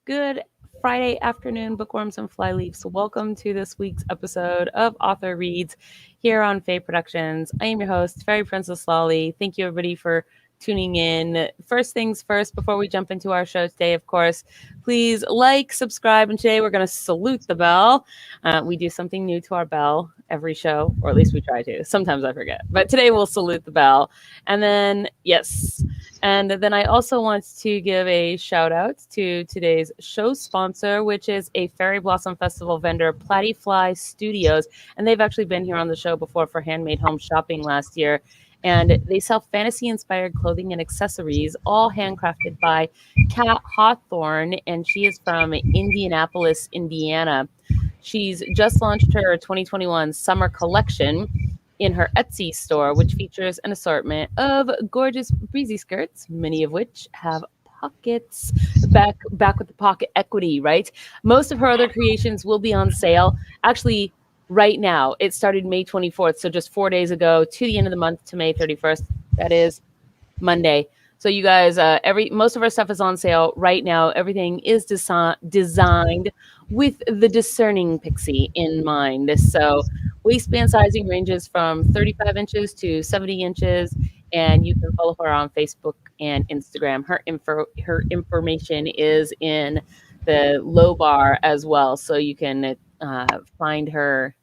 Good Friday afternoon, bookworms and flyleafs. Welcome to this week's episode of Author Reads here on Fae Productions. I am your host, Fairy Princess Lolly. Thank you, everybody, for tuning in. First things first, before we jump into our show today, of course, please like, subscribe, and today we're going to salute the bell. We do something new to our bell every show, or at least we try to. Sometimes I forget, but today we'll salute the bell. And then, yes. And then I also want to give a shout out to today's show sponsor, which is a Fairy Blossom Festival vendor, Platyfly Studios. And they've actually been here on the show before for handmade home shopping last year. And they sell fantasy-inspired clothing and accessories, all handcrafted by Kat Hawthorne. And she is from Indianapolis, Indiana. She's just launched her 2021 summer collection in her Etsy store, which features an assortment of gorgeous breezy skirts, many of which have pockets, back with the pocket equity, right? Most of her other creations will be on sale. Actually, right now, it started May 24th, so just 4 days ago to the end of the month to May 31st. That is Monday. So you guys, most of our stuff is on sale right now. Everything is designed with the discerning pixie in mind. So waistband sizing ranges from 35 inches to 70 inches, and you can follow her on Facebook and Instagram. Her information is in the low bar as well, so you can find her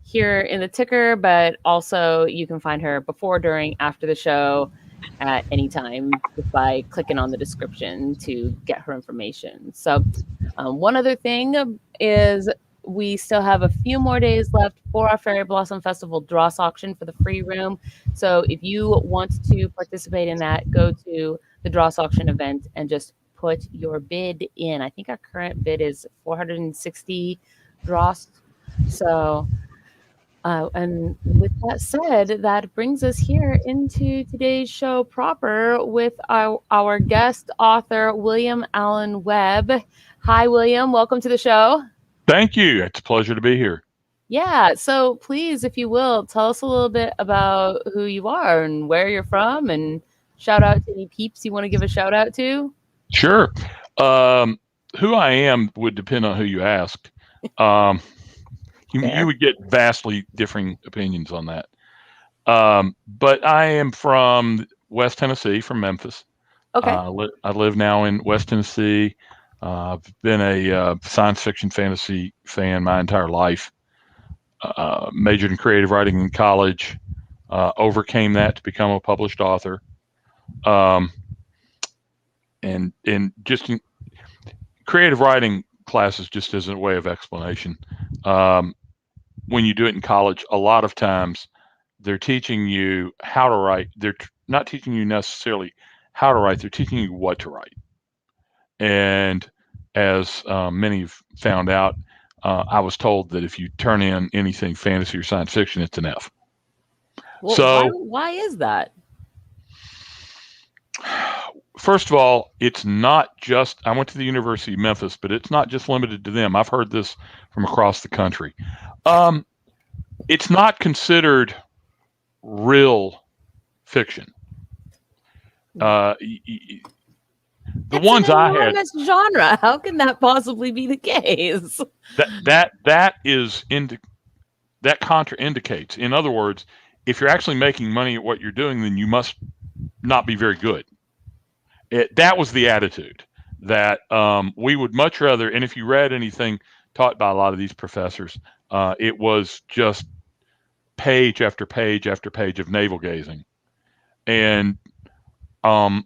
here in the ticker, but also you can find her before, during, after the show at any time just by clicking on the description to get her information. So one other thing is we still have a few more days left for our Fairy Blossom Festival Dross auction for the free room. So if you want to participate in that, go to the Dross auction event and just put your bid in. I think our current bid is 460 Dross. So and with that said, that brings us here into today's show proper with our guest author, William Allen Webb. Hi, William. Welcome to the show. Thank you. It's a pleasure to be here. Yeah. So please, if you will, tell us a little bit about who you are and where you're from, and shout out to any peeps you want to give a shout out to. Sure. Who I am would depend on who you asked. You would get vastly differing opinions on that. But I am from West Tennessee, from Memphis. Okay. I live now in West Tennessee. I've been a science fiction fantasy fan my entire life. Majored in creative writing in college. Overcame that to become a published author. And just creative writing classes just as a way of explanation. When you do it in college, a lot of times they're teaching you how to write. They're not teaching you necessarily how to write. They're teaching you what to write. And as many have found out, I was told that if you turn in anything fantasy or science fiction, it's an F. Well, so why is that? First of all, it's not just, I went to the University of Memphis, but it's not just limited to them. I've heard this from across the country. It's not considered real fiction. The ones I had. Genre. How can that possibly be the case? That contraindicates. In other words, if you're actually making money at what you're doing, then you must not be very good. That was the attitude that we would much rather, and if you read anything taught by a lot of these professors, it was just page after page after page of navel gazing. And I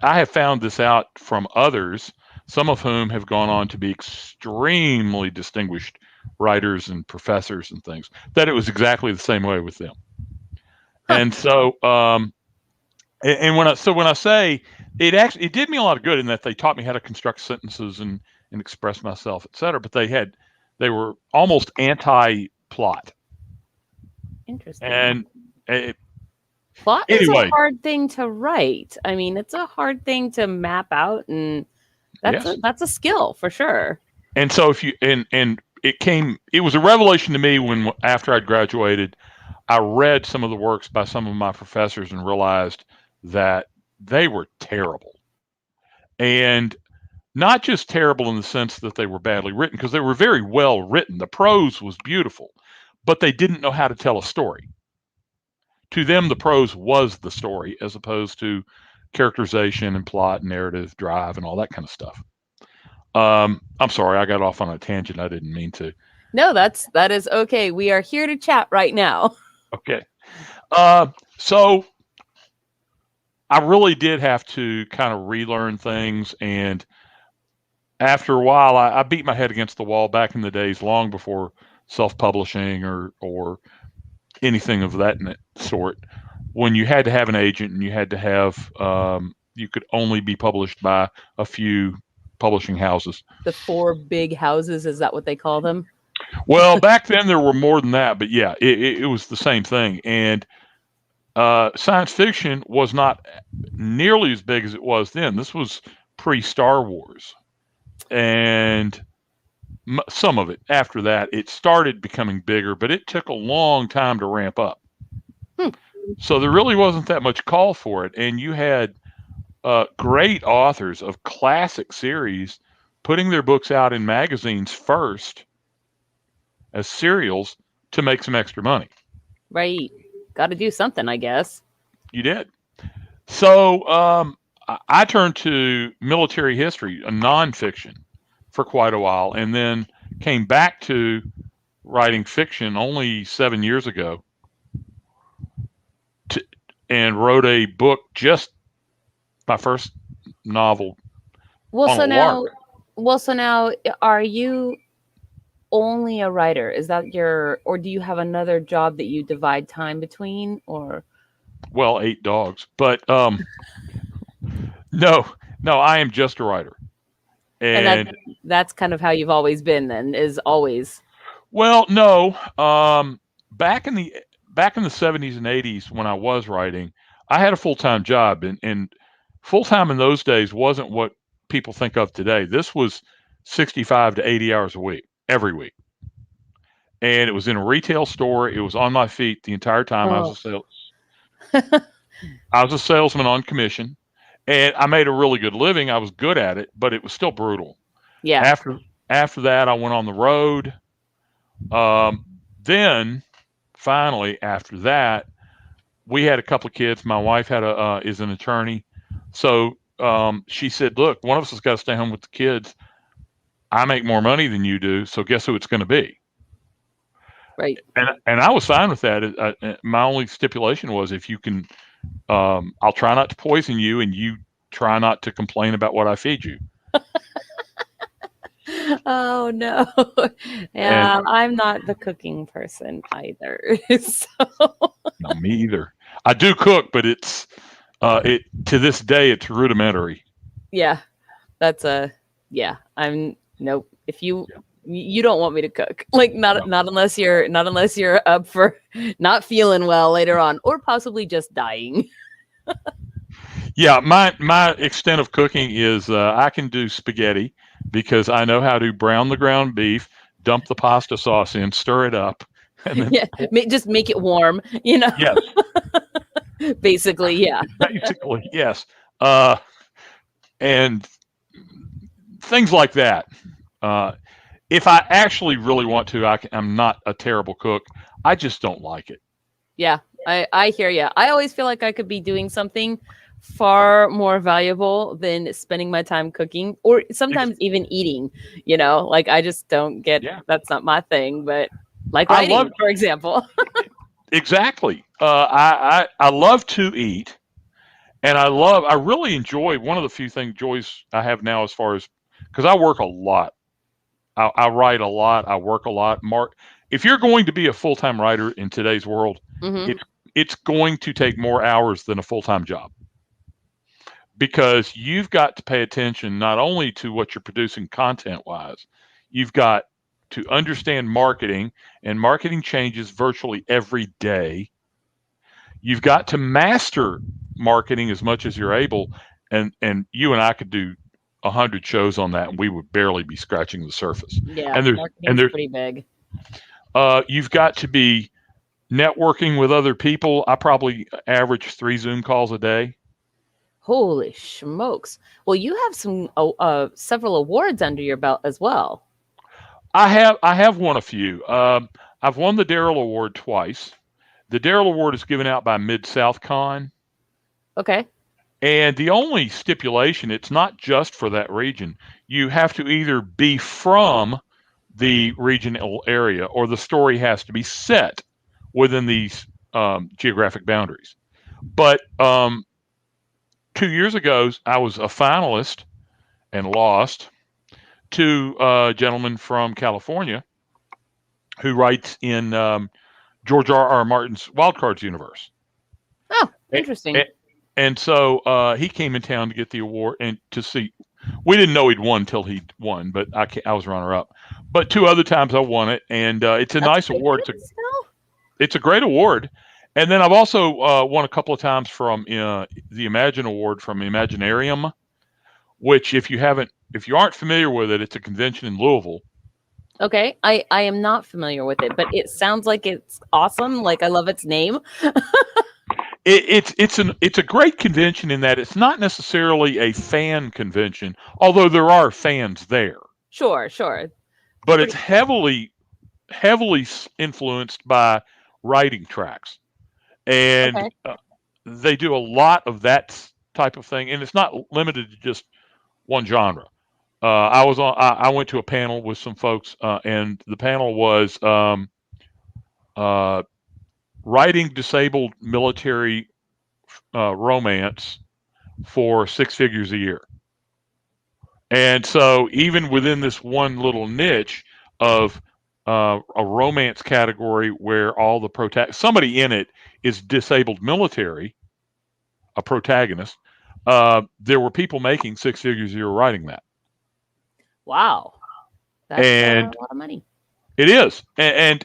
have found this out from others, some of whom have gone on to be extremely distinguished writers and professors and things, that it was exactly the same way with them. And so, and when I say it did me a lot of good in that they taught me how to construct sentences and express myself, etc. But they were almost anti-plot. Interesting. And plot is a hard thing to write. I mean, it's a hard thing to map out, and that's a skill for sure. And so it was a revelation to me when, after I'd graduated, I read some of the works by some of my professors and realized that they were terrible. And not just terrible in the sense that they were badly written, because they were very well written. The prose was beautiful, but they didn't know how to tell a story. To them, the prose was the story, as opposed to characterization and plot and narrative drive and all that kind of stuff. I'm sorry, I got off on a tangent. I didn't mean to. No, that is okay. We are here to chat right now. Okay. So I really did have to kind of relearn things, and after a while, I beat my head against the wall back in the days, long before self-publishing or anything of that sort. When you had to have an agent and you had to have, you could only be published by a few publishing houses. The 4 big houses, is that what they call them? Well, back then there were more than that, but yeah, it was the same thing. And science fiction was not nearly as big as it was then. This was pre-Star Wars. And some of it after that, it started becoming bigger, but it took a long time to ramp up. So there really wasn't that much call for it. And you had great authors of classic series putting their books out in magazines first as serials to make some extra money. Right. Got to do something, I guess. You did. So I turned to military history, a nonfiction, for quite a while, and then came back to writing fiction only 7 years ago, and wrote a book, just my first novel. So now, are you only a writer? Is that or do you have another job that you divide time between, or? Well, 8 dogs, but no, I am just a writer. And that's kind of how you've always been then, is always. Well, no. Back in the 70s and 80s, when I was writing, I had a full-time job, and full-time in those days wasn't what people think of today. This was 65 to 80 hours a week, every week. And it was in a retail store. It was on my feet the entire time. Oh. I was a salesman on commission, and I made a really good living. I was good at it, but it was still brutal. Yeah. After that, I went on the road. Then finally, after that, we had a couple of kids. My wife is an attorney. So she said, look, one of us has got to stay home with the kids. I make more money than you do, so guess who it's going to be? Right. And I was fine with that. My only stipulation was, if you can, I'll try not to poison you, and you try not to complain about what I feed you. Oh, no. Yeah, and I'm not the cooking person either. So. No, me either. I do cook, but it's to this day, it's rudimentary. Yeah, nope. If you don't want me to cook, like not unless you're up for not feeling well later on, or possibly just dying. Yeah, my extent of cooking is I can do spaghetti, because I know how to brown the ground beef, dump the pasta sauce in, stir it up, and then just make it warm. Yes. Basically, yeah. Basically, yes. And things like that. If I actually really want to, I'm not a terrible cook. I just don't like it. Yeah, I hear you. I always feel like I could be doing something far more valuable than spending my time cooking, or sometimes even eating. Like I just don't get. Yeah. That's not my thing. But like writing, for example. Exactly. I love to eat, and I really enjoy, one of the few joys I have now, as far as, because I work a lot. I write a lot. I work a lot. If you're going to be a full-time writer in today's world, it's going to take more hours than a full-time job, because you've got to pay attention not only to what you're producing content-wise, you've got to understand marketing, and marketing changes virtually every day. You've got to master marketing as much as you're able, and you and I could do 100 shows on that, and we would barely be scratching the surface. Yeah, and there's pretty big. You've got to be networking with other people. I probably average 3 Zoom calls a day. Holy smokes! Well, you have some several awards under your belt as well. I have won a few. I've won the Darrel Award twice. The Darrel Award is given out by Mid-South Con. Okay. And the only stipulation, it's not just for that region. You have to either be from the regional area or the story has to be set within these geographic boundaries. But 2 years ago, I was a finalist and lost to a gentleman from California who writes in George R.R. Martin's Wildcards universe. Oh, interesting. And so he came in town to get the award and to see. We didn't know he'd won till he won, but I was runner-up. But 2 other times I won it, and it's a nice award. It's a great award. And then I've also won a couple of times from the Imagine Award from Imaginarium, which if you aren't familiar with it, it's a convention in Louisville. Okay, I am not familiar with it, but it sounds like it's awesome. Like I love its name. It's a great convention in that it's not necessarily a fan convention, although there are fans there. Sure. But it's heavily influenced by writing tracks, and they do a lot of that type of thing, and it's not limited to just one genre. I went to a panel with some folks, and the panel was writing disabled military romance for 6 figures a year. And so even within this one little niche of a romance category where all the somebody in it is disabled military, a protagonist, there were people making 6 figures a year writing that. Wow. That's a lot of money. It is. And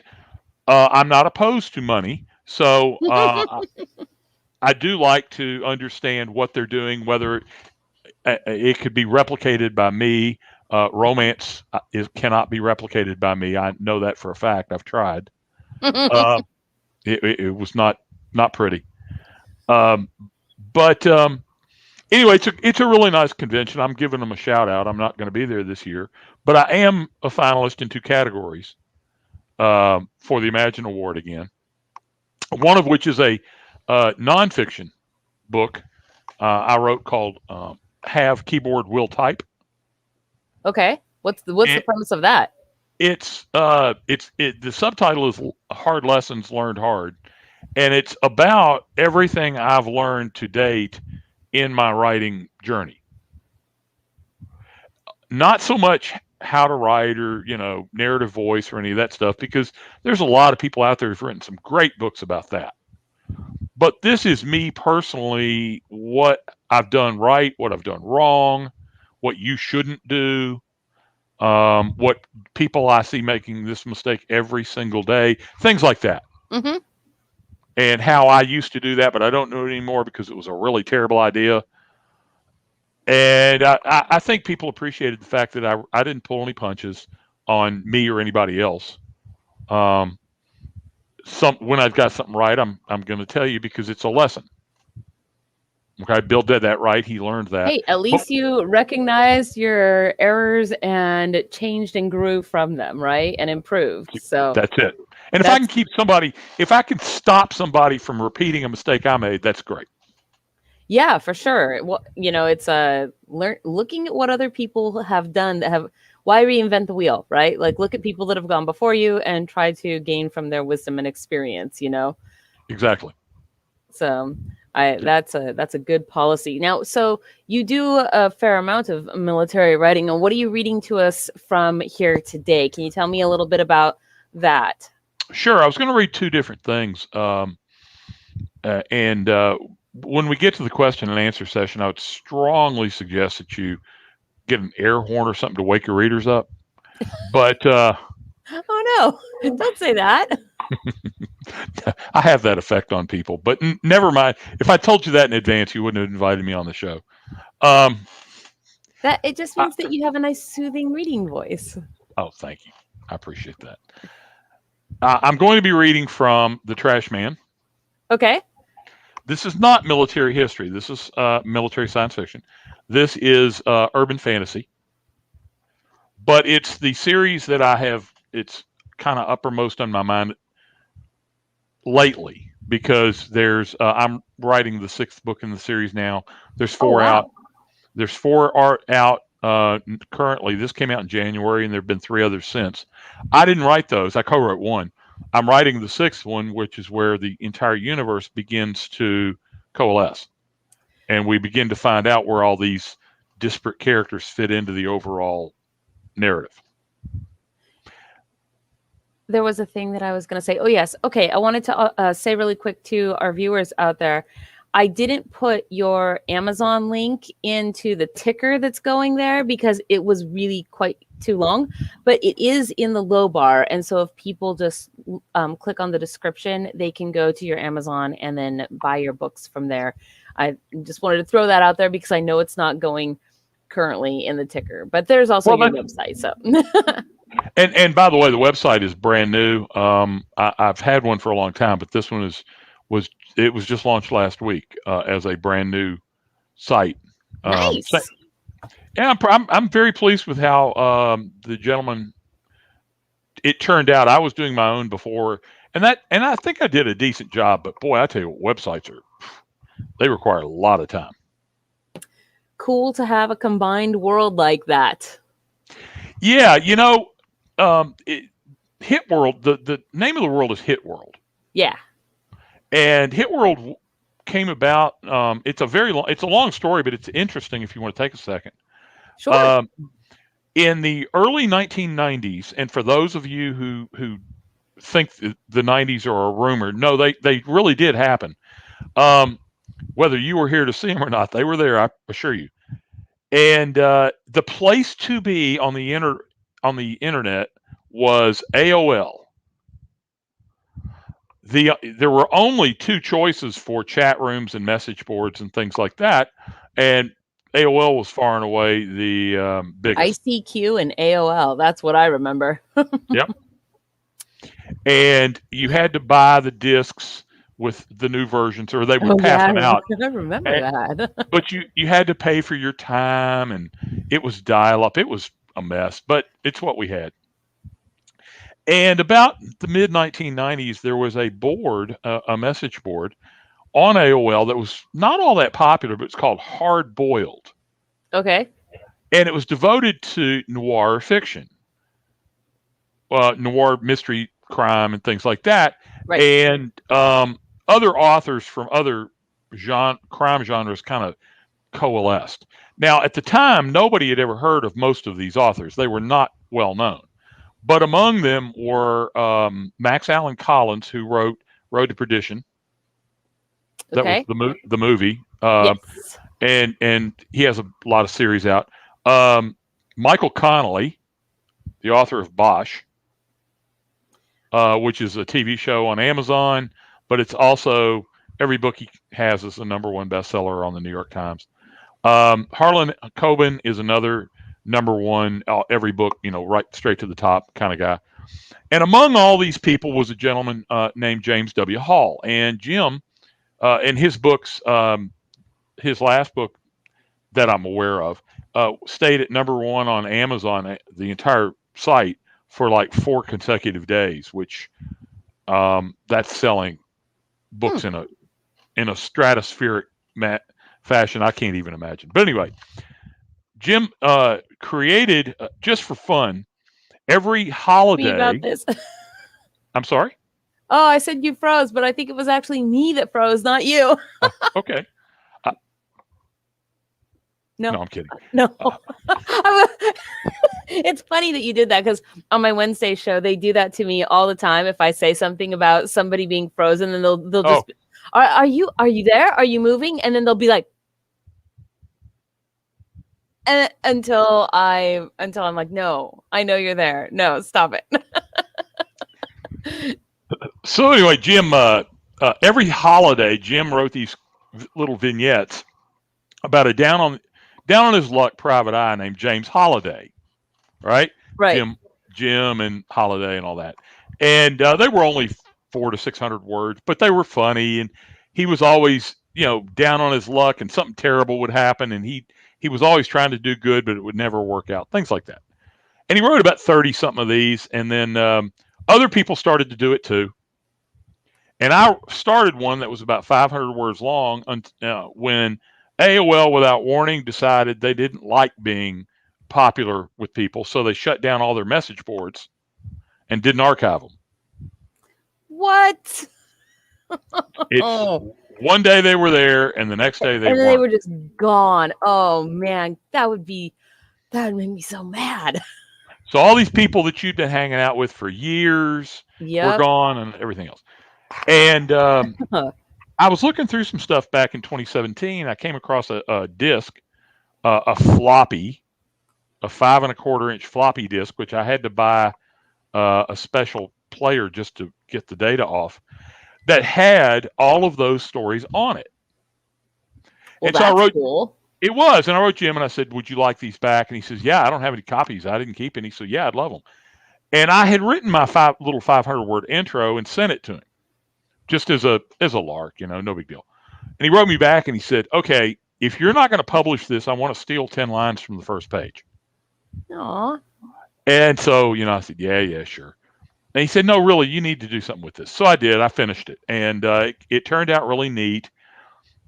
I'm not opposed to money. So I do like to understand what they're doing, whether it could be replicated by me. Romance cannot be replicated by me. I know that for a fact. I've tried. It was not pretty. But anyway, it's a really nice convention. I'm giving them a shout out. I'm not going to be there this year, but I am a finalist in 2 categories for the Imagine Award again. One of which is a nonfiction book I wrote called "Have Keyboard Will Type." Okay, what's the premise of that? The subtitle is "Hard Lessons Learned Hard," and it's about everything I've learned to date in my writing journey. Not so much how to write or narrative voice or any of that stuff, because there's a lot of people out there who've written some great books about that. But this is me personally, what I've done right, what I've done wrong, what you shouldn't do, what people I see making this mistake every single day, things like that. Mm-hmm. And how I used to do that, but I don't do it anymore because it was a really terrible idea. And I think people appreciated the fact that I didn't pull any punches on me or anybody else. When I've got something right, I'm going to tell you because it's a lesson. Okay, Bill did that right. He learned that. Hey, at least you recognized your errors and changed and grew from them, right? And improved. So that's it. And if I can stop somebody from repeating a mistake I made, that's great. Yeah, for sure. Well, it's looking at what other people have done why reinvent the wheel, right? Like look at people that have gone before you and try to gain from their wisdom and experience, Exactly. So that's a good policy. Now, so you do a fair amount of military writing, and what are you reading to us from here today? Can you tell me a little bit about that? Sure. I was going to read 2 different things. And when we get to the question and answer session, I would strongly suggest that you get an air horn or something to wake your readers up. But oh no, don't say that. I have that effect on people, but never mind. If I told you that in advance, you wouldn't have invited me on the show. That it just means that you have a nice soothing reading voice. Oh, thank you. I appreciate that. I'm going to be reading from The Trash Man. Okay. This is not military history. This is military science fiction. This is urban fantasy. But it's the series that it's kind of uppermost on my mind lately because I'm writing the 6th book in the series now. There's 4 out. There's 4 out currently. This came out in January, and there have been 3 others since. I didn't write those. I co-wrote one. I'm writing the 6th one, which is where the entire universe begins to coalesce. And we begin to find out where all these disparate characters fit into the overall narrative. There was a thing that I was going to say. Oh, yes. Okay. I wanted to say really quick to our viewers out there. I didn't put your Amazon link into the ticker that's going there because it was really quite too long, but it is in the low bar. And so if people just click on the description, they can go to your Amazon and then buy your books from there. I just wanted to throw that out there because I know it's not going currently in the ticker, but there's also your website. So, and by the way, the website is brand new. I've had one for a long time, but this one was just launched last week as a brand new site. Nice. Yeah, I'm very pleased with how the gentleman it turned out. I was doing my own before, and I think I did a decent job. But boy, I tell you what, websites they require a lot of time. Cool to have a combined world like that. Yeah, Hit World. The name of the world is Hit World. Yeah. And Hit World came about. It's a long story, but it's interesting if you want to take a second. Sure. In the early 1990s, and for those of you who think the 90s are a rumor, no, they really did happen. Whether you were here to see them or not, they were there, I assure you. And the place to be on the internet was AOL. There were only 2 choices for chat rooms and message boards and things like that, and AOL was far and away the biggest. ICQ and AOL, that's what I remember. Yep. And you had to buy the discs with the new versions, or they would pass them out. I remember that. But you had to pay for your time, and it was dial-up. It was a mess, but it's what we had. And about the mid-1990s, there was a board, a message board on AOL that was not all that popular, but it's called Hard Boiled. Okay. And it was devoted to noir fiction, noir mystery, crime, and things like that. Right. And other authors from other crime genres kind of coalesced. Now, at the time, nobody had ever heard of most of these authors. They were not well known. But among them were Max Allan Collins, who wrote Road to Perdition. That was the movie. Yes. And he has a lot of series out. Michael Connelly, the author of Bosch, which is a TV show on Amazon, but it's also every book he has is the #1 bestseller on the New York Times. Harlan Coben is another #1, every book, right straight to the top kind of guy. And among all these people was a gentleman named James W. Hall. And Jim, in his books, his last book that I'm aware of, stayed at #1 on Amazon, the entire site, for like 4 consecutive days, which that's selling books in a stratospheric fashion I can't even imagine. But anyway, Jim created, just for fun, every holiday. Me about this. I'm sorry? Oh, I said you froze, but I think it was actually me that froze, not you. Okay. No, I'm kidding. No. It's funny that you did that, because on my Wednesday show, they do that to me all the time. If I say something about somebody being frozen, then they'll just, are you there? Are you moving? And then they'll be like, until I'm like, no, I know you're there. No, stop it. So anyway, Jim, every holiday, Jim wrote these little vignettes about a down on his luck private eye named James Holiday, right? Right. Jim and Holiday and all that. And they were only 400 to 600 words, but they were funny. And he was always, down on his luck and something terrible would happen. And he was always trying to do good, but it would never work out. Things like that. And he wrote about 30 something of these. And then other people started to do it too. And I started one that was about 500 words long when AOL, without warning, decided they didn't like being popular with people. So they shut down all their message boards and didn't archive them. What? It's one day they were there and the next day they weren't. They were just gone. Oh man, that would make me so mad. So all these people that you've been hanging out with for years were gone and everything else. And I was looking through some stuff back in 2017. I came across a disc, a floppy, a 5 1/4 inch floppy disk, which I had to buy a special player just to get the data off, that had all of those stories on it. Well, and so I wrote, cool. It was, and I wrote Jim and I said, "Would you like these back?" And he says, "Yeah, I don't have any copies. I didn't keep any." So yeah, I'd love them. And I had written my little 500 word intro and sent it to him, just as a lark, no big deal. And he wrote me back and he said, "Okay, if you're not going to publish this, I want to steal 10 lines from the first page." Aww. And so, I said, yeah, sure. And he said, "No, really, you need to do something with this." So I did. I finished it, and it turned out really neat.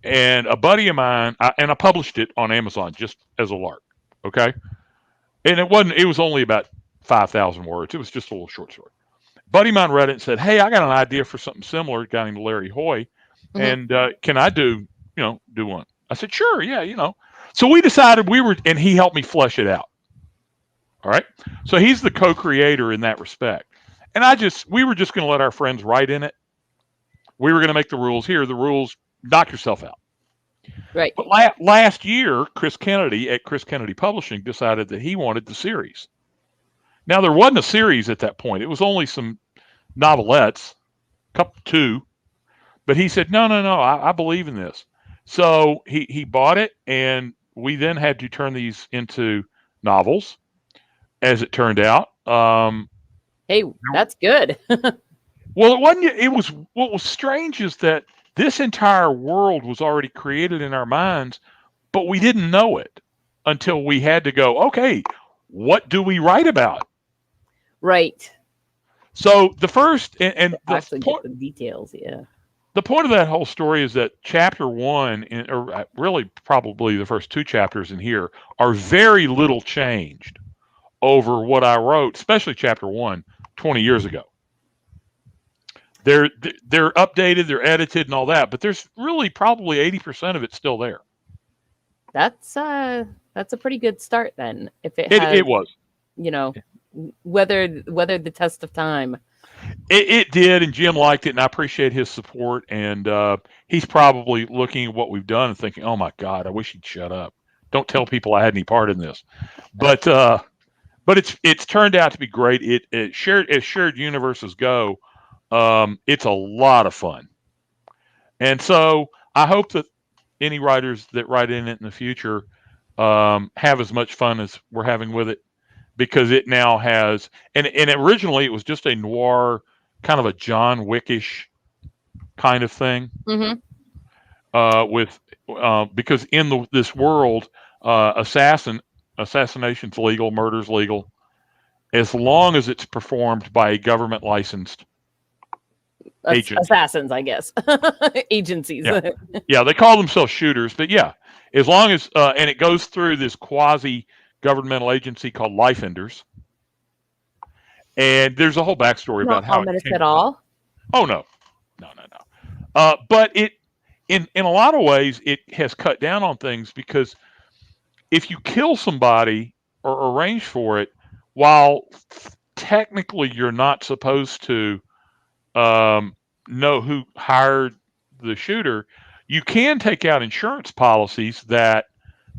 And a buddy of mine, I published it on Amazon just as a lark, okay? And it was only about 5,000 words. It was just a little short story. A buddy of mine read it and said, "Hey, I got an idea for something similar." A guy named Larry Hoy, and can I do one? I said, "Sure, yeah, So we decided and he helped me flesh it out. All right. So he's the co-creator in that respect. And we were just going to let our friends write in it. We were going to make the rules. Here, the rules, knock yourself out. Right. But last year, Chris Kennedy at Chris Kennedy Publishing decided that he wanted the series. Now, there wasn't a series at that point. It was only some novelettes, two. But he said, no, I believe in this. So he bought it, and we then had to turn these into novels, as it turned out. Hey, that's good. Well, it wasn't. It was what was strange is that this entire world was already created in our minds, but we didn't know it until we had to go, okay, what do we write about? Right. So the first and actually get the details, yeah. The point of that whole story is that chapter 1, or really probably the first 2 chapters in here, are very little changed over what I wrote, especially chapter 1, 20 years ago. They're updated, they're edited and all that, but there's really probably 80% of it still there. That's a pretty good start then. If it was, weathered the test of time. It did, and Jim liked it, and I appreciate his support. And he's probably looking at what we've done and thinking, "Oh my God, I wish he'd shut up. Don't tell people I had any part in this." But it's turned out to be great. As shared universes go, it's a lot of fun. And so I hope that any writers that write in it in the future have as much fun as we're having with it, because it now has, and originally it was just a noir, kind of a John Wickish kind of thing. Because in this world, assassination's legal, murder's legal, as long as it's performed by a government licensed agent. Assassins, I guess. Agencies. Yeah, they call themselves shooters, but yeah, as long as and it goes through this quasi governmental agency called Life Enders, and there's a whole backstory about how it came at all. Oh no. But it, in a lot of ways, it has cut down on things, because if you kill somebody or arrange for it, while technically you're not supposed to know who hired the shooter, you can take out insurance policies that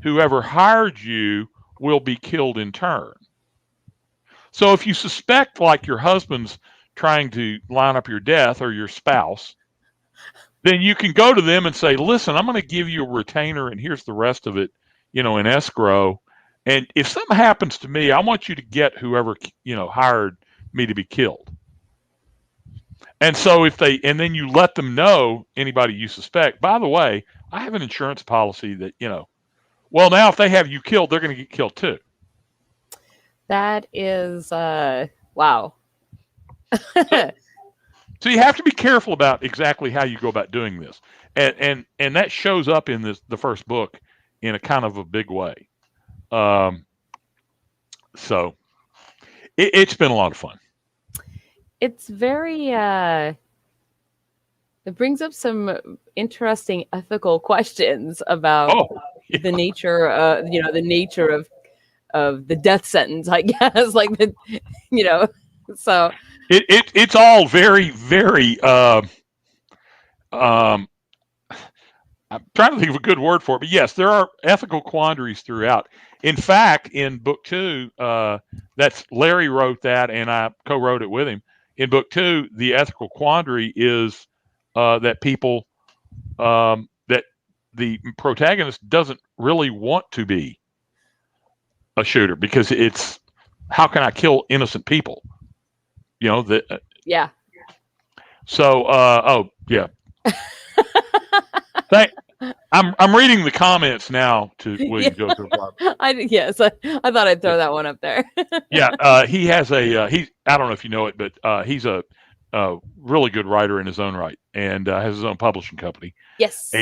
whoever hired you will be killed in turn. So if you suspect, like, your husband's trying to line up your death, or your spouse, then you can go to them and say, "Listen, I'm going to give you a retainer, and here's the rest of it, in escrow. And if something happens to me, I want you to get whoever, hired me to be killed." And so and then you let them know, anybody you suspect, by the way, I have an insurance policy that, well, now if they have you killed, they're going to get killed too. That is, wow. So you have to be careful about exactly how you go about doing this. And that shows up in the first book in a kind of a big way. So it's been a lot of fun. It's very, it brings up some interesting ethical questions about the nature, the nature of the death sentence, I guess. Like so it's all very, very. I'm trying to think of a good word for it, but yes, there are ethical quandaries throughout. In fact, in book 2, that's Larry wrote that, and I co-wrote it with him. In book 2, the ethical quandary is that people, that the protagonist doesn't really want to be a shooter, because it's, how can I kill innocent people? Yeah. So, yeah. I'm reading the comments now to William Joseph. Yes, I thought I'd throw that one up there. Yeah, he has I don't know if you know it, but he's a really good writer in his own right, and has his own publishing company. Yes,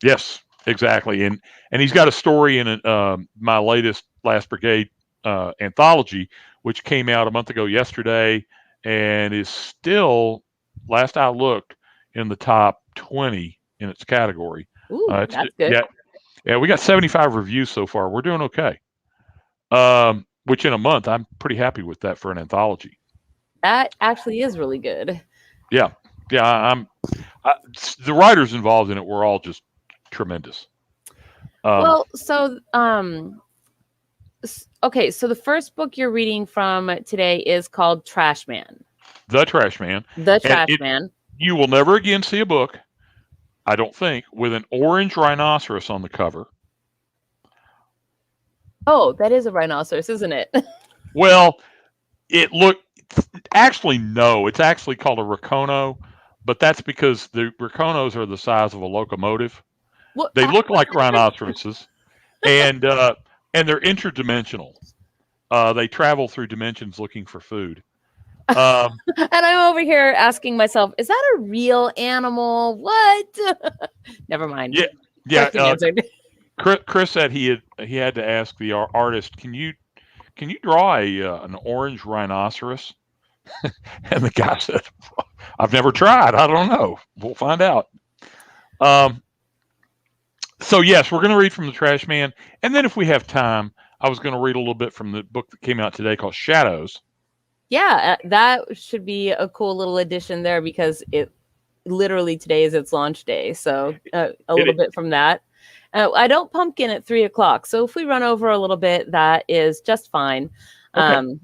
yes, exactly, and he's got a story in my latest Last Brigade anthology, which came out a month ago yesterday, and is still, last I looked, in the top 20 in its category. Ooh, that's good. Yeah, we got 75 reviews so far. We're doing okay. Which in a month, I'm pretty happy with that for an anthology. That actually is really good. Yeah. The writers involved in it were all just tremendous. Well, so okay, so the first book you're reading from today is called Trash Man. The Trash Man. The Trash Man. You will never again see a book, I don't think, with an orange rhinoceros on the cover. Oh, that is a rhinoceros, isn't it? Well, actually, no. It's actually called a racono, but that's because the raconos are the size of a locomotive. What? They look like rhinoceroses, and they're interdimensional. They travel through dimensions looking for food. And I'm over here asking myself, is that a real animal? What? Never mind. Yeah. Chris said he had to ask the artist, can you draw an orange rhinoceros? And the guy said, I've never tried. I don't know. We'll find out. So yes, we're going to read from The Trash Man, and then if we have time, I was going to read a little bit from the book that came out today called Shadows. Yeah, that should be a cool little addition there, because it literally today is its launch day. So a little bit from that. I don't pumpkin at 3:00. So if we run over a little bit, that is just fine. Okay.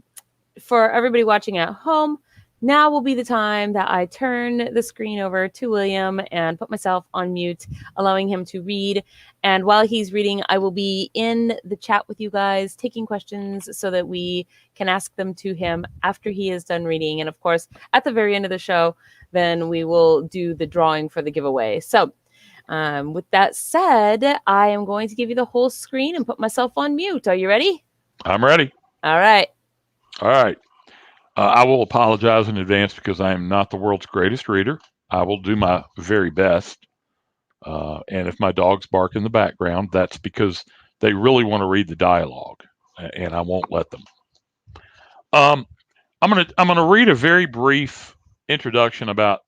For everybody watching at home, now will be the time that I turn the screen over to William and put myself on mute, allowing him to read. And while he's reading, I will be in the chat with you guys, taking questions so that we can ask them to him after he is done reading. And of course, at the very end of the show, then we will do the drawing for the giveaway. So with that said, I am going to give you the whole screen and put myself on mute. Are you ready? I'm ready. All right. I will apologize in advance because I am not the world's greatest reader. I will do my very best. And if my dogs bark in the background, that's because they really want to read the dialogue, and I won't let them. I'm gonna read a very brief introduction about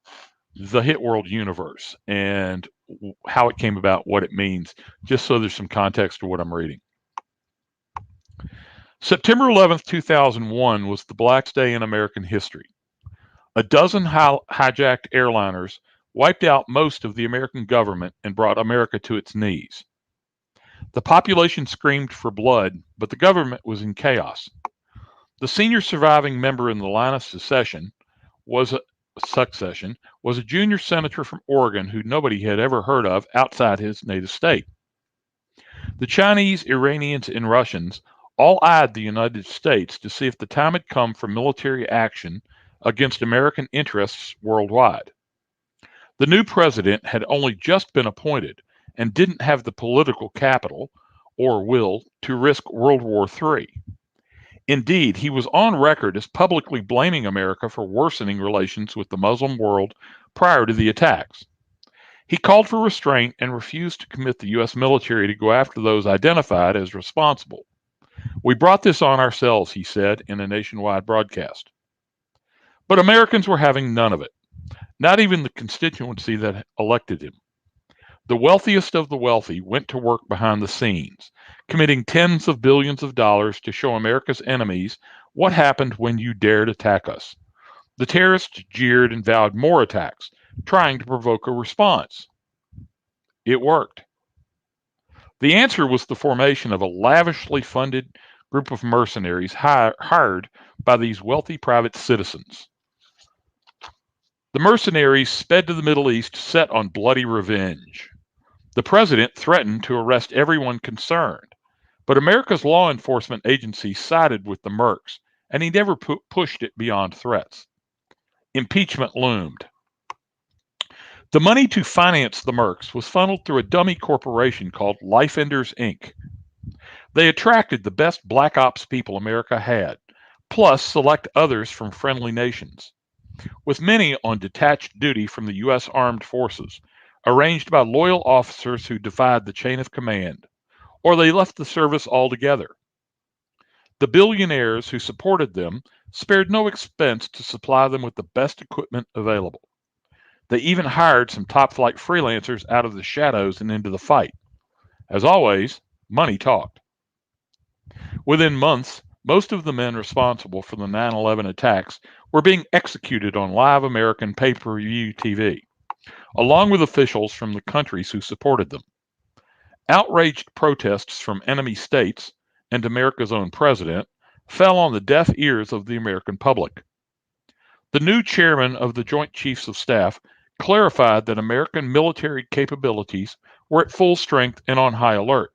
the Hit World universe and how it came about, what it means, just so there's some context to what I'm reading. September 11th, 2001 was the blackest day in American history. A dozen hijacked airliners wiped out most of the American government and brought America to its knees. The population screamed for blood, but the government was in chaos. The senior surviving member in the line of succession was a junior senator from Oregon who nobody had ever heard of outside his native state. The Chinese, Iranians, and Russians all eyed the United States to see if the time had come for military action against American interests worldwide. The new president had only just been appointed and didn't have the political capital or will to risk World War III. Indeed, he was on record as publicly blaming America for worsening relations with the Muslim world prior to the attacks. He called for restraint and refused to commit the U.S. military to go after those identified as responsible. We brought this on ourselves, he said in a nationwide broadcast. But Americans were having none of it, not even the constituency that elected him. The wealthiest of the wealthy went to work behind the scenes, committing tens of billions of dollars to show America's enemies what happened when you dared attack us. The terrorists jeered and vowed more attacks, trying to provoke a response. It worked. The answer was the formation of a lavishly funded group of mercenaries hired by these wealthy private citizens. The mercenaries sped to the Middle East set on bloody revenge. The president threatened to arrest everyone concerned, but America's law enforcement agencies sided with the mercs, and he never pushed it beyond threats. Impeachment loomed. The money to finance the mercs was funneled through a dummy corporation called Lifeenders, Inc. They attracted the best black ops people America had, plus select others from friendly nations, with many on detached duty from the U.S. Armed Forces, arranged by loyal officers who defied the chain of command, or they left the service altogether. The billionaires who supported them spared no expense to supply them with the best equipment available. They even hired some top-flight freelancers out of the shadows and into the fight. As always, money talked. Within months, most of the men responsible for the 9/11 attacks were being executed on live American pay-per-view TV, along with officials from the countries who supported them. Outraged protests from enemy states and America's own president fell on the deaf ears of the American public. The new chairman of the Joint Chiefs of Staff clarified that American military capabilities were at full strength and on high alert,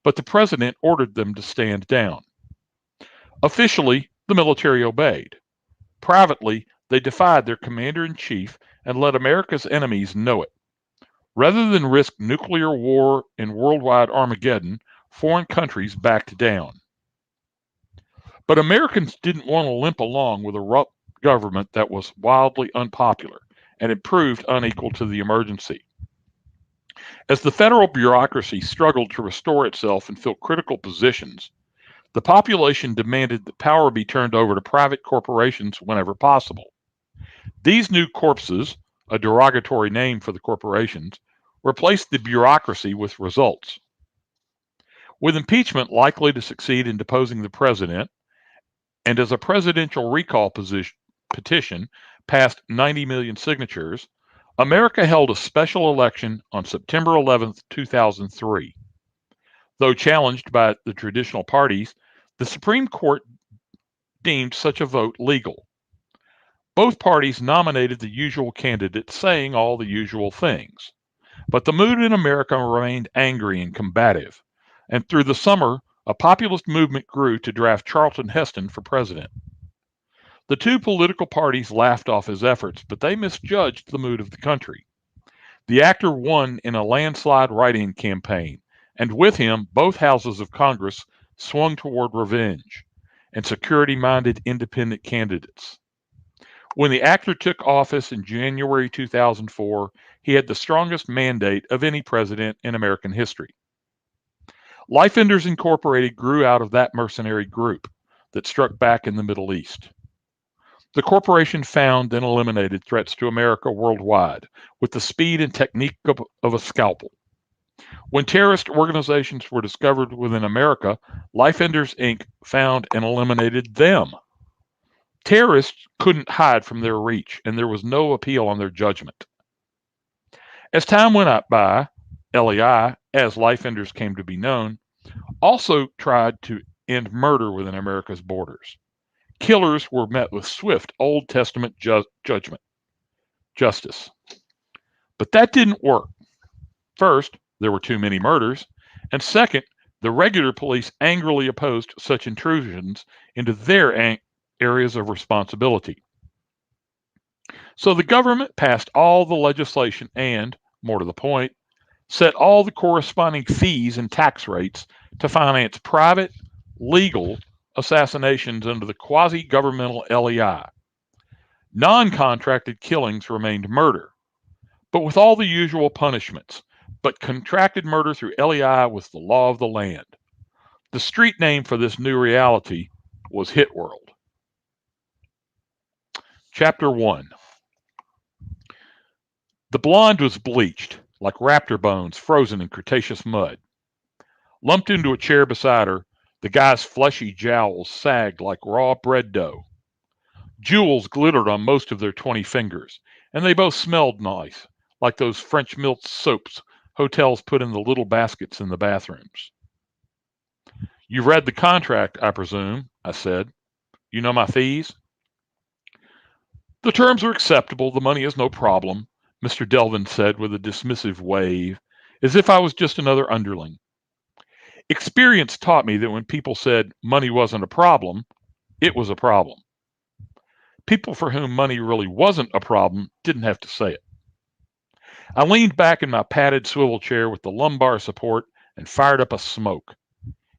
but the president ordered them to stand down. Officially, the military obeyed. Privately, they defied their commander-in-chief and let America's enemies know it. Rather than risk nuclear war and worldwide Armageddon, foreign countries backed down. But Americans didn't want to limp along with a government that was wildly unpopular and had proved unequal to the emergency. As the federal bureaucracy struggled to restore itself and fill critical positions, the population demanded that power be turned over to private corporations whenever possible. These new corpses, a derogatory name for the corporations, replaced the bureaucracy with results. With impeachment likely to succeed in deposing the president, and as a presidential recall petition passed 90 million signatures, America held a special election on September 11, 2003. Though challenged by the traditional parties, the Supreme Court deemed such a vote legal. Both parties nominated the usual candidates, saying all the usual things. But the mood in America remained angry and combative, and through the summer, a populist movement grew to draft Charlton Heston for president. The two political parties laughed off his efforts, but they misjudged the mood of the country. The actor won in a landslide write-in campaign, and with him, both houses of Congress swung toward revenge and security-minded independent candidates. When the actor took office in January 2004, he had the strongest mandate of any president in American history. Lifeenders Incorporated grew out of that mercenary group that struck back in the Middle East. The corporation found and eliminated threats to America worldwide with the speed and technique of a scalpel. When terrorist organizations were discovered within America, Lifeenders Inc. found and eliminated them. Terrorists couldn't hide from their reach, and there was no appeal on their judgment. As time went by, LEI, as Lifeenders came to be known, also tried to end murder within America's borders. Killers were met with swift Old Testament justice. But that didn't work. First, there were too many murders, and second, the regular police angrily opposed such intrusions into their areas of responsibility. So the government passed all the legislation and, more to the point, set all the corresponding fees and tax rates to finance private, legal assassinations under the quasi-governmental LEI. Non-contracted killings remained murder, but with all the usual punishments. But contracted murder through LEI was the law of the land. The street name for this new reality was Hit World. Chapter 1. The blonde was bleached, like raptor bones frozen in Cretaceous mud. Lumped into a chair beside her, the guy's fleshy jowls sagged like raw bread dough. Jewels glittered on most of their 20 fingers, and they both smelled nice, like those French milk soaps hotels put in the little baskets in the bathrooms. You've read the contract, I presume, I said. You know my fees? The terms are acceptable. The money is no problem, Mr. Delvin said with a dismissive wave, as if I was just another underling. Experience taught me that when people said money wasn't a problem, it was a problem. People for whom money really wasn't a problem didn't have to say it. I leaned back in my padded swivel chair with the lumbar support and fired up a smoke.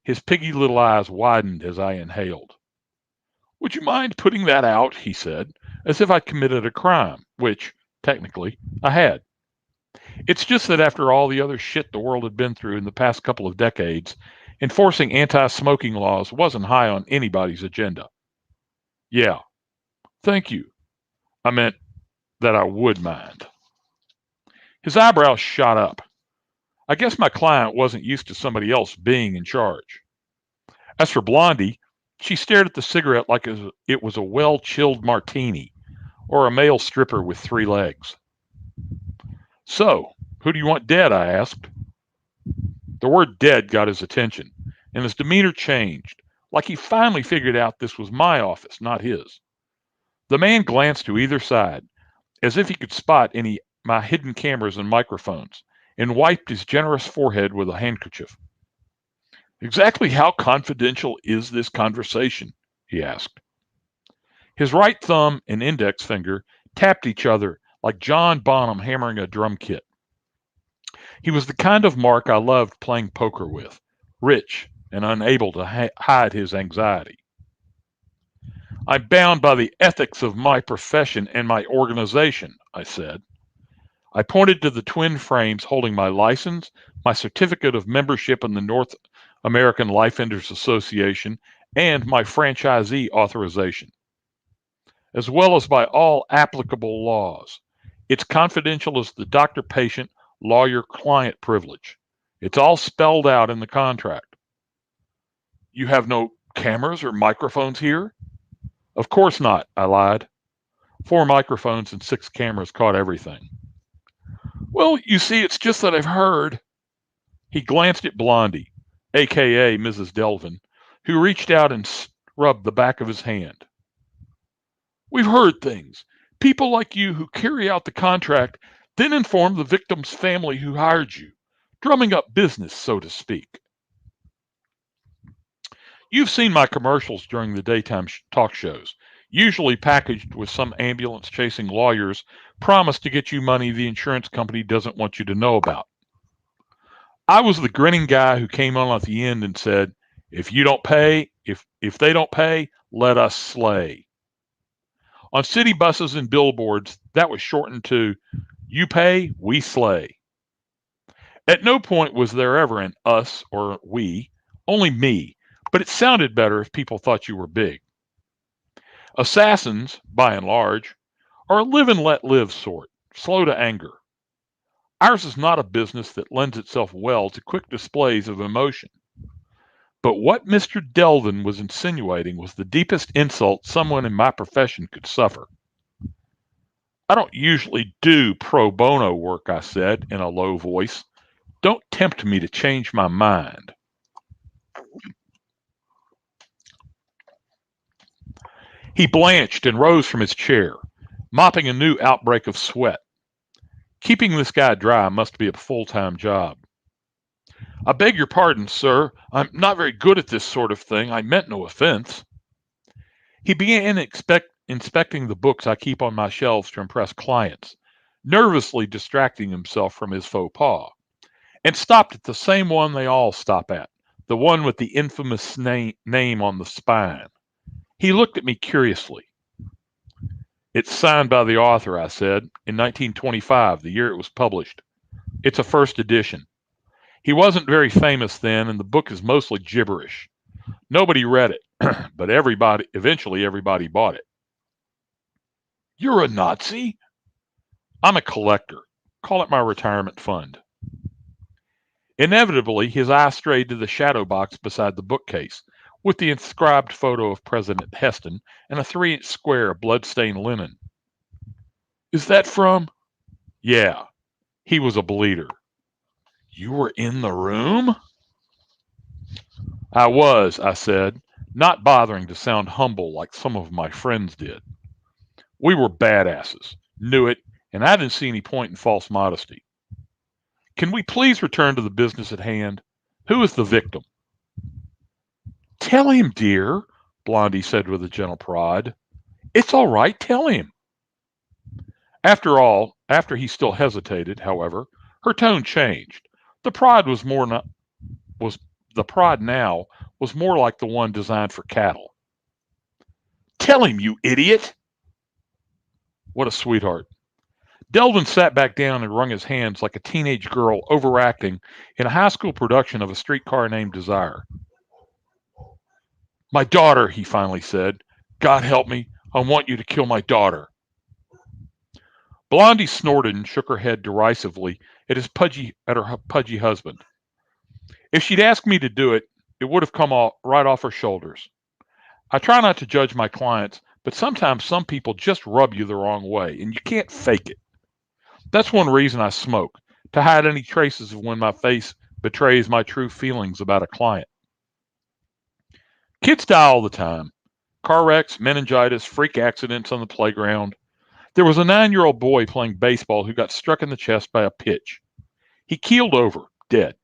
His piggy little eyes widened as I inhaled. Would you mind putting that out? He said, as if I'd committed a crime, which, technically, I had. It's just that after all the other shit the world had been through in the past couple of decades, enforcing anti-smoking laws wasn't high on anybody's agenda. Yeah, thank you. I meant that I would mind. His eyebrows shot up. I guess my client wasn't used to somebody else being in charge. As for Blondie, she stared at the cigarette like it was a well-chilled martini or a male stripper with 3 legs. So, who do you want dead? I asked. The word dead got his attention, and his demeanor changed, like he finally figured out this was my office, not his. The man glanced to either side, as if he could spot my hidden cameras and microphones, and wiped his generous forehead with a handkerchief. Exactly how confidential is this conversation? He asked. His right thumb and index finger tapped each other like John Bonham hammering a drum kit. He was the kind of mark I loved playing poker with, rich and unable to hide his anxiety. I'm bound by the ethics of my profession and my organization, I said. I pointed to the twin frames holding my license, my certificate of membership in the North American Lifeenders Association, and my franchisee authorization, as well as by all applicable laws. It's confidential as the doctor-patient, lawyer-client privilege. It's all spelled out in the contract. You have no cameras or microphones here? Of course not, I lied. 4 microphones and 6 cameras caught everything. Well, you see, it's just that I've heard. He glanced at Blondie, a.k.a. Mrs. Delvin, who reached out and rubbed the back of his hand. We've heard things. People like you who carry out the contract then inform the victim's family who hired you, drumming up business, so to speak. You've seen my commercials during the daytime talk shows, usually packaged with some ambulance-chasing lawyer's promise to get you money the insurance company doesn't want you to know about. I was the grinning guy who came on at the end and said, if you don't pay, if they don't pay, let us slay. On city buses and billboards, that was shortened to, you pay, we slay. At no point was there ever an us or we, only me, but it sounded better if people thought you were big. Assassins, by and large, are a live and let live sort, slow to anger. Ours is not a business that lends itself well to quick displays of emotion. But what Mr. Delvin was insinuating was the deepest insult someone in my profession could suffer. I don't usually do pro bono work, I said in a low voice. Don't tempt me to change my mind. He blanched and rose from his chair, mopping a new outbreak of sweat. Keeping this guy dry must be a full-time job. I beg your pardon, sir. I'm not very good at this sort of thing. I meant no offense. He began inspecting the books I keep on my shelves to impress clients, nervously distracting himself from his faux pas, and stopped at the same one they all stop at, the one with the infamous name on the spine. He looked at me curiously. It's signed by the author, I said, in 1925, the year it was published. It's a first edition. He wasn't very famous then, and the book is mostly gibberish. Nobody read it, but eventually everybody bought it. You're a Nazi? I'm a collector. Call it my retirement fund. Inevitably, his eye strayed to the shadow box beside the bookcase, with the inscribed photo of President Heston and a 3-inch square of blood-stained linen. Is that from? Yeah, he was a bleeder. You were in the room? I was, I said, not bothering to sound humble like some of my friends did. We were badasses, knew it, and I didn't see any point in false modesty. Can we please return to the business at hand? Who is the victim? Tell him, dear, Blondie said with a gentle prod. It's all right, tell him. After all, after he still hesitated, however, her tone changed. The prod now was more like the one designed for cattle. Tell him, you idiot! What a sweetheart. Delvin sat back down and wrung his hands like a teenage girl overacting in a high school production of A Streetcar Named Desire. My daughter, he finally said. God help me, I want you to kill my daughter. Blondie snorted and shook her head derisively at her pudgy husband. If she'd asked me to do it, it would have come right off her shoulders. I try not to judge my clients, but sometimes some people just rub you the wrong way, and you can't fake it. That's one reason I smoke, to hide any traces of when my face betrays my true feelings about a client. Kids die all the time. Car wrecks, meningitis, freak accidents on the playground. There was a 9-year-old boy playing baseball who got struck in the chest by a pitch. He keeled over, dead.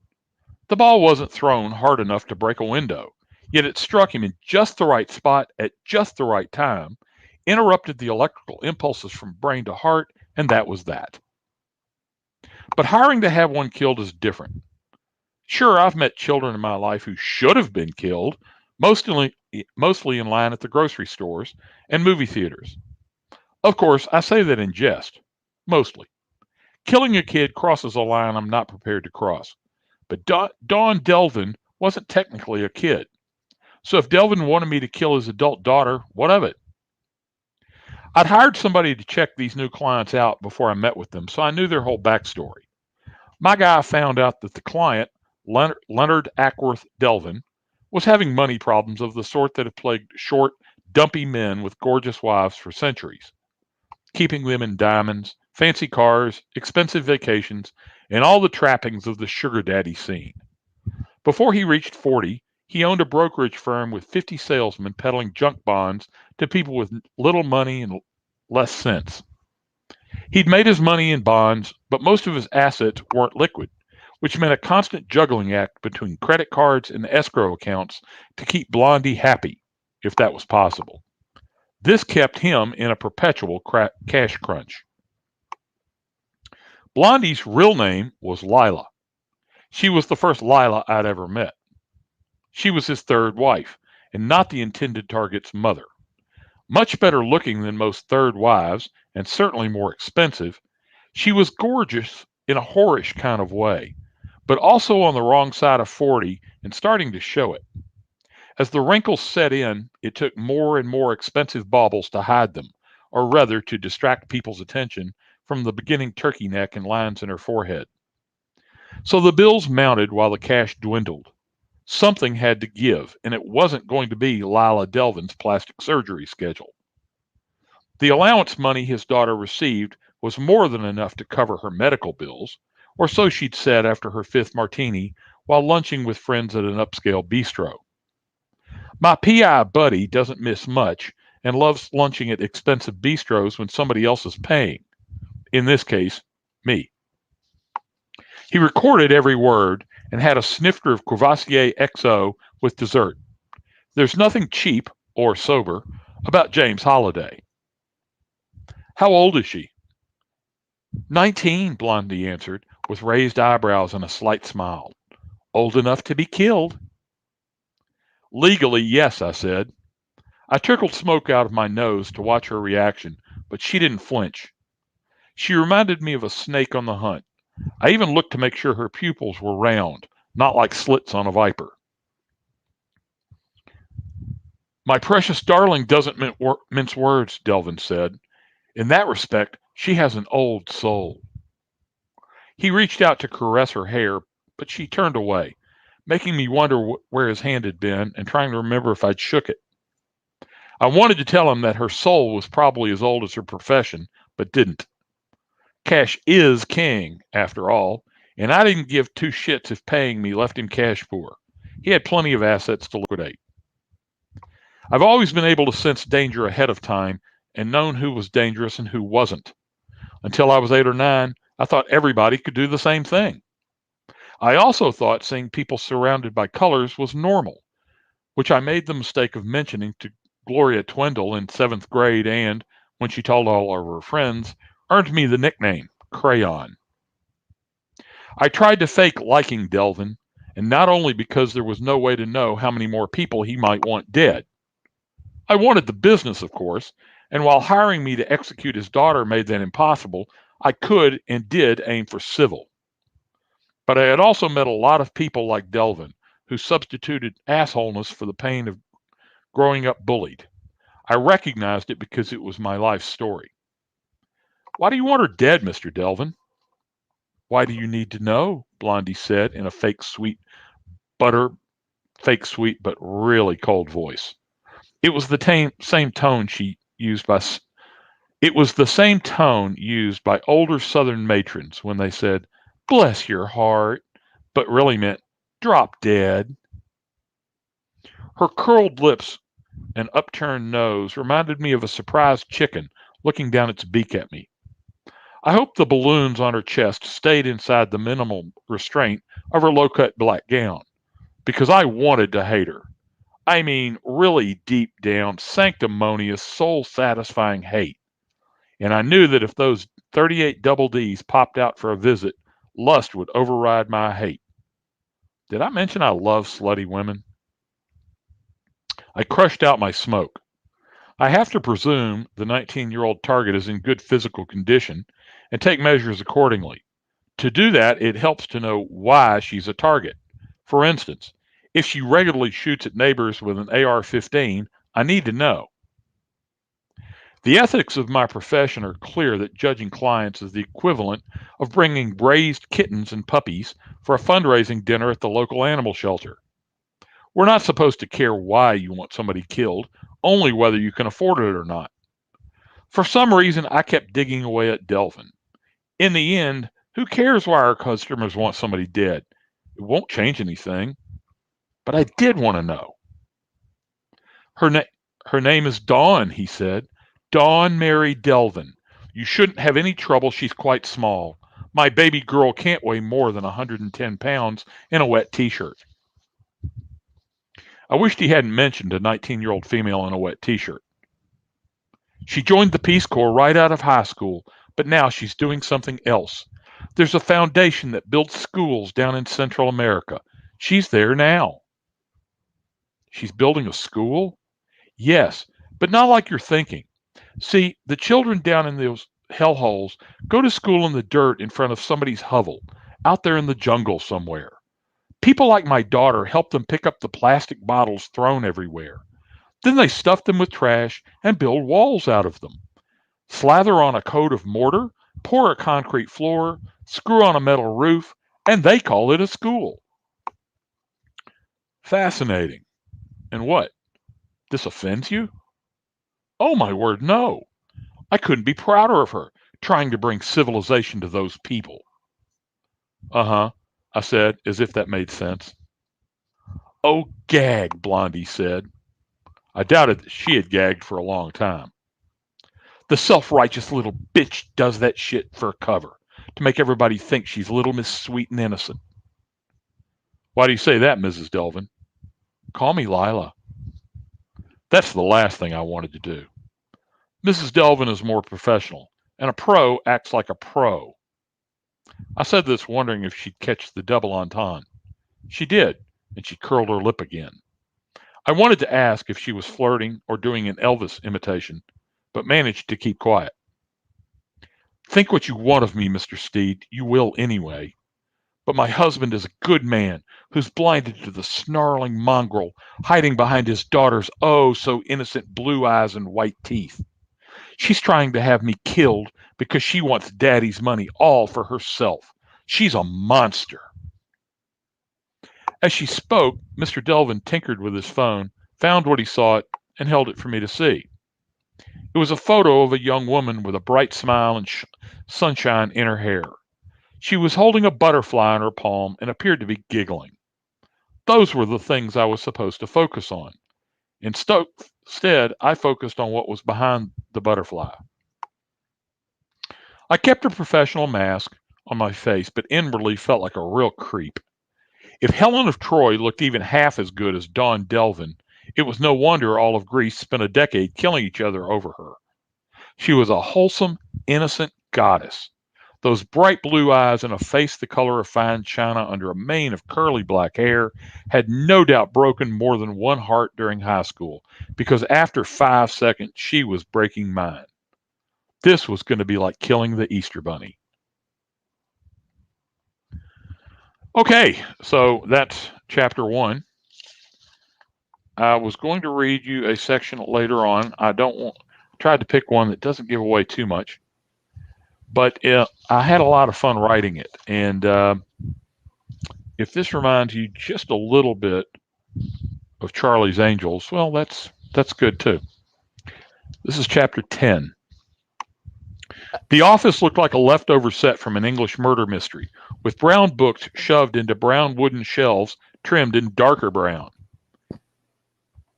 The ball wasn't thrown hard enough to break a window, yet it struck him in just the right spot at just the right time, interrupted the electrical impulses from brain to heart, and that was that. But hiring to have one killed is different. Sure, I've met children in my life who should have been killed, mostly in line at the grocery stores and movie theaters. Of course, I say that in jest, mostly. Killing a kid crosses a line I'm not prepared to cross. But Dawn Delvin wasn't technically a kid. So if Delvin wanted me to kill his adult daughter, what of it? I'd hired somebody to check these new clients out before I met with them, so I knew their whole backstory. My guy found out that the client, Leonard Ackworth Delvin, was having money problems of the sort that have plagued short, dumpy men with gorgeous wives for centuries, keeping them in diamonds, fancy cars, expensive vacations, and all the trappings of the sugar daddy scene. Before he reached 40, he owned a brokerage firm with 50 salesmen peddling junk bonds to people with little money and less sense. He'd made his money in bonds, but most of his assets weren't liquid, which meant a constant juggling act between credit cards and escrow accounts to keep Blondie happy, if that was possible. This kept him in a perpetual cash crunch. Blondie's real name was Lila. She was the first Lila I'd ever met. She was his third wife, and not the intended target's mother. Much better looking than most third wives, and certainly more expensive, she was gorgeous in a whorish kind of way, but also on the wrong side of 40 and starting to show it. As the wrinkles set in, it took more and more expensive baubles to hide them, or rather to distract people's attention from the beginning turkey neck and lines in her forehead. So the bills mounted while the cash dwindled. Something had to give, and it wasn't going to be Lila Delvin's plastic surgery schedule. The allowance money his daughter received was more than enough to cover her medical bills, or so she'd said after her 5th martini while lunching with friends at an upscale bistro. My PI buddy doesn't miss much and loves lunching at expensive bistros when somebody else is paying. In this case, me. He recorded every word and had a snifter of Courvoisier XO with dessert. There's nothing cheap or sober about James Holliday. How old is she? 19, Blondie answered, with raised eyebrows and a slight smile. Old enough to be killed. Legally, yes, I said. I trickled smoke out of my nose to watch her reaction, but she didn't flinch. She reminded me of a snake on the hunt. I even looked to make sure her pupils were round, not like slits on a viper. My precious darling doesn't mince words, Delvin said. In that respect, she has an old soul. He reached out to caress her hair, but she turned away, making me wonder where his hand had been and trying to remember if I'd shook it. I wanted to tell him that her soul was probably as old as her profession, but didn't. Cash is king, after all, and I didn't give two shits if paying me left him cash poor. He had plenty of assets to liquidate. I've always been able to sense danger ahead of time and known who was dangerous and who wasn't. Until I was 8 or 9, I thought everybody could do the same thing. I also thought seeing people surrounded by colors was normal, which I made the mistake of mentioning to Gloria Twendall in 7th grade and, when she told all of her friends, earned me the nickname Crayon. I tried to fake liking Delvin, and not only because there was no way to know how many more people he might want dead. I wanted the business, of course, and while hiring me to execute his daughter made that impossible, I could and did aim for civil. But I had also met a lot of people like Delvin, who substituted assholeness for the pain of growing up bullied. I recognized it because it was my life story. Why do you want her dead, Mr. Delvin? Why do you need to know? Blondie said in a fake sweet but really cold voice. It was the same tone used by older Southern matrons when they said, "Bless your heart," but really meant, "Drop dead." Her curled lips and upturned nose reminded me of a surprised chicken looking down its beak at me. I hoped the balloons on her chest stayed inside the minimal restraint of her low-cut black gown, because I wanted to hate her. I mean, really deep down, sanctimonious, soul-satisfying hate. And I knew that if those 38 double Ds popped out for a visit, lust would override my hate. Did I mention I love slutty women? I crushed out my smoke. I have to presume the 19-year-old target is in good physical condition and take measures accordingly. To do that, it helps to know why she's a target. For instance, if she regularly shoots at neighbors with an AR-15, I need to know. The ethics of my profession are clear that judging clients is the equivalent of bringing braised kittens and puppies for a fundraising dinner at the local animal shelter. We're not supposed to care why you want somebody killed, only whether you can afford it or not. For some reason, I kept digging away at Delvin. In the end, who cares why our customers want somebody dead? It won't change anything. But I did want to know. Her name is Dawn, he said. Dawn Mary Delvin. You shouldn't have any trouble. She's quite small. My baby girl can't weigh more than 110 pounds in a wet t-shirt. I wished he hadn't mentioned a 19-year-old female in a wet t-shirt. She joined the Peace Corps right out of high school, but now she's doing something else. There's a foundation that builds schools down in Central America. She's there now. She's building a school? Yes, but not like you're thinking. See, the children down in those hellholes go to school in the dirt in front of somebody's hovel, out there in the jungle somewhere. People like my daughter help them pick up the plastic bottles thrown everywhere. Then they stuff them with trash and build walls out of them. Slather on a coat of mortar, pour a concrete floor, screw on a metal roof, and they call it a school. Fascinating. And what? This offends you? Oh, my word, no. I couldn't be prouder of her, trying to bring civilization to those people. Uh-huh, I said, as if that made sense. Oh, gag, Blondie said. I doubted that she had gagged for a long time. The self-righteous little bitch does that shit for cover, to make everybody think she's little Miss Sweet and Innocent. Why do you say that, Mrs. Delvin? Call me Lila. That's the last thing I wanted to do. Mrs. Delvin is more professional, and a pro acts like a pro. I said this wondering if she'd catch the double entendre. She did, and she curled her lip again. I wanted to ask if she was flirting or doing an Elvis imitation, but managed to keep quiet. Think what you want of me, Mr. Steed. You will anyway. But my husband is a good man who's blinded to the snarling mongrel hiding behind his daughter's oh so innocent blue eyes and white teeth. She's trying to have me killed because she wants Daddy's money all for herself. She's a monster. As she spoke, Mr. Delvin tinkered with his phone, found what he sought, and held it for me to see. It was a photo of a young woman with a bright smile and sunshine in her hair. She was holding a butterfly in her palm and appeared to be giggling. Those were the things I was supposed to focus on. Instead, I focused on what was behind the butterfly. I kept a professional mask on my face, but inwardly felt like a real creep. If Helen of Troy looked even half as good as Dawn Delvin, it was no wonder all of Greece spent a decade killing each other over her. She was a wholesome, innocent goddess. Those bright blue eyes and a face the color of fine china under a mane of curly black hair had no doubt broken more than one heart during high school, because after 5 seconds, she was breaking mine. This was going to be like killing the Easter Bunny. Okay, so that's chapter 1. I was going to read you a section later on. I tried to pick one that doesn't give away too much. But I had a lot of fun writing it. And if this reminds you just a little bit of Charlie's Angels, well, that's good too. This is chapter 10. The office looked like a leftover set from an English murder mystery, with brown books shoved into brown wooden shelves trimmed in darker brown.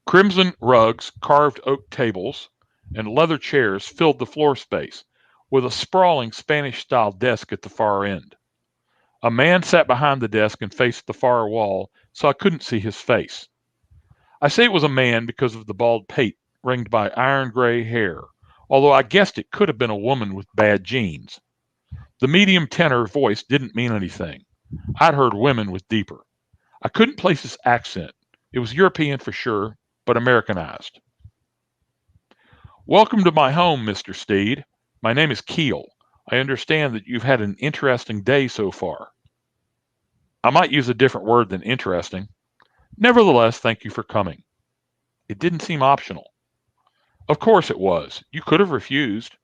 Crimson rugs, carved oak tables, and leather chairs filled the floor space, with a sprawling Spanish-style desk at the far end. A man sat behind the desk and faced the far wall, so I couldn't see his face. I say it was a man because of the bald pate ringed by iron gray hair, although I guessed it could have been a woman with bad genes. The medium tenor voice didn't mean anything. I'd heard women with deeper. I couldn't place his accent. It was European for sure, but Americanized. Welcome to my home, Mr. Steed. My name is Keel. I understand that you've had an interesting day so far. I might use a different word than interesting. Nevertheless, thank you for coming. It didn't seem optional. Of course it was. You could have refused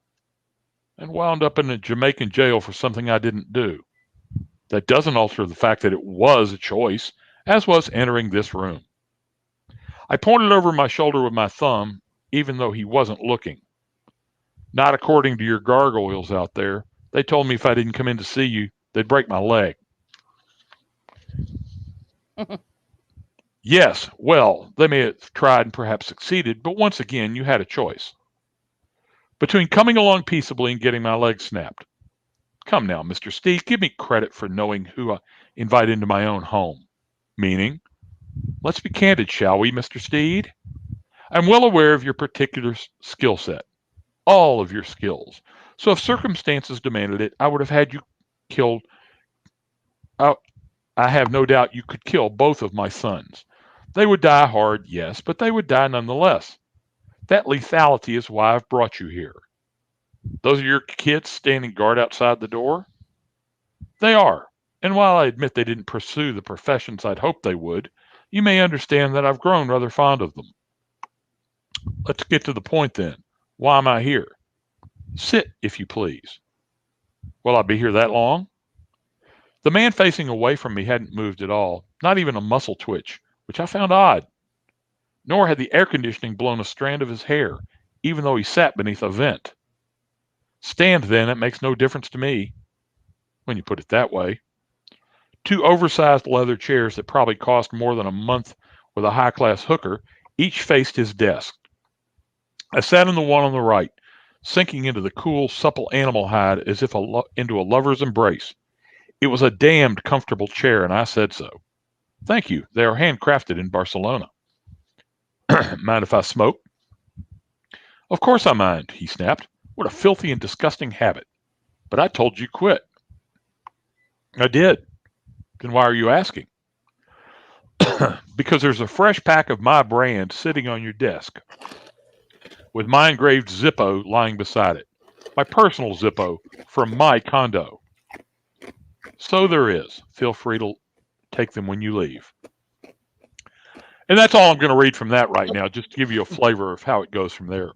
and wound up in a Jamaican jail for something I didn't do. That doesn't alter the fact that it was a choice, as was entering this room. I pointed over my shoulder with my thumb, even though he wasn't looking. Not according to your gargoyles out there. They told me if I didn't come in to see you, they'd break my leg. Yes, well, they may have tried and perhaps succeeded, but once again, you had a choice. Between coming along peaceably and getting my leg snapped. Come now, Mr. Steed, give me credit for knowing who I invite into my own home. Meaning, let's be candid, shall we, Mr. Steed? I'm well aware of your particular skill set. All of your skills. So if circumstances demanded it, I would have had you killed. I have no doubt you could kill both of my sons. They would die hard, yes, but they would die nonetheless. That lethality is why I've brought you here. Those are your kids standing guard outside the door? They are. And while I admit they didn't pursue the professions I'd hoped they would, you may understand that I've grown rather fond of them. Let's get to the point then. Why am I here? Sit, if you please. Will I be here that long? The man facing away from me hadn't moved at all, not even a muscle twitch, which I found odd. Nor had the air conditioning blown a strand of his hair, even though he sat beneath a vent. Stand then, it makes no difference to me, when you put it that way. 2 oversized leather chairs that probably cost more than a month with a high-class hooker, each faced his desk. I sat in the one on the right, sinking into the cool, supple animal hide as if into a lover's embrace. It was a damned comfortable chair, and I said so. Thank you. They are handcrafted in Barcelona. Mind if I smoke? Of course I mind, he snapped. What a filthy and disgusting habit. But I told you quit. I did. Then why are you asking? Because there's a fresh pack of my brand sitting on your desk, with my engraved Zippo lying beside it. My personal Zippo from my condo. So there is. Feel free to take them when you leave. And that's all I'm going to read from that right now, just to give you a flavor of how it goes from there.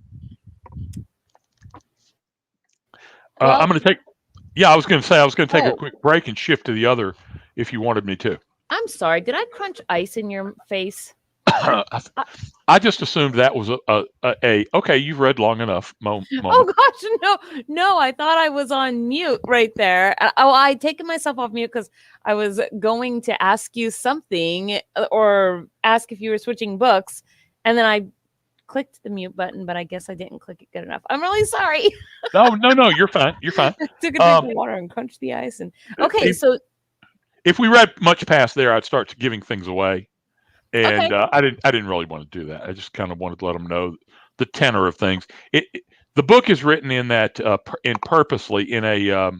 Well, I'm going to take, I was going to say, I was going to take a quick break and shift to the other if you wanted me to. I'm sorry. Did I crunch ice in your face? I just assumed that was okay, you've read long enough moment. Oh gosh, no, I thought I was on mute right there. Oh, I'd taken myself off mute because I was going to ask you something or ask if you were switching books, and then I clicked the mute button, but I guess I didn't click it good enough. I'm really sorry. No, you're fine. You're fine. I took a drink of water and crunched the ice. And okay, so if we read much past there, I'd start giving things away. And I didn't really want to do that. I just kind of wanted to let them know the tenor of things. The book is written in that purposely in a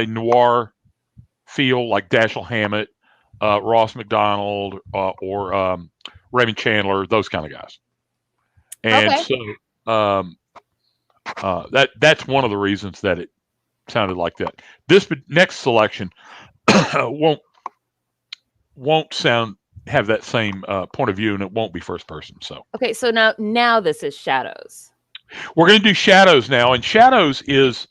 noir feel, like Dashiell Hammett, Ross McDonald, or Raymond Chandler, those kind of guys. And so that's one of the reasons that it sounded like that. This next selection won't have that same point of view, and it won't be first person. So okay, so now this is Shadows. We're going to do Shadows now, and Shadows is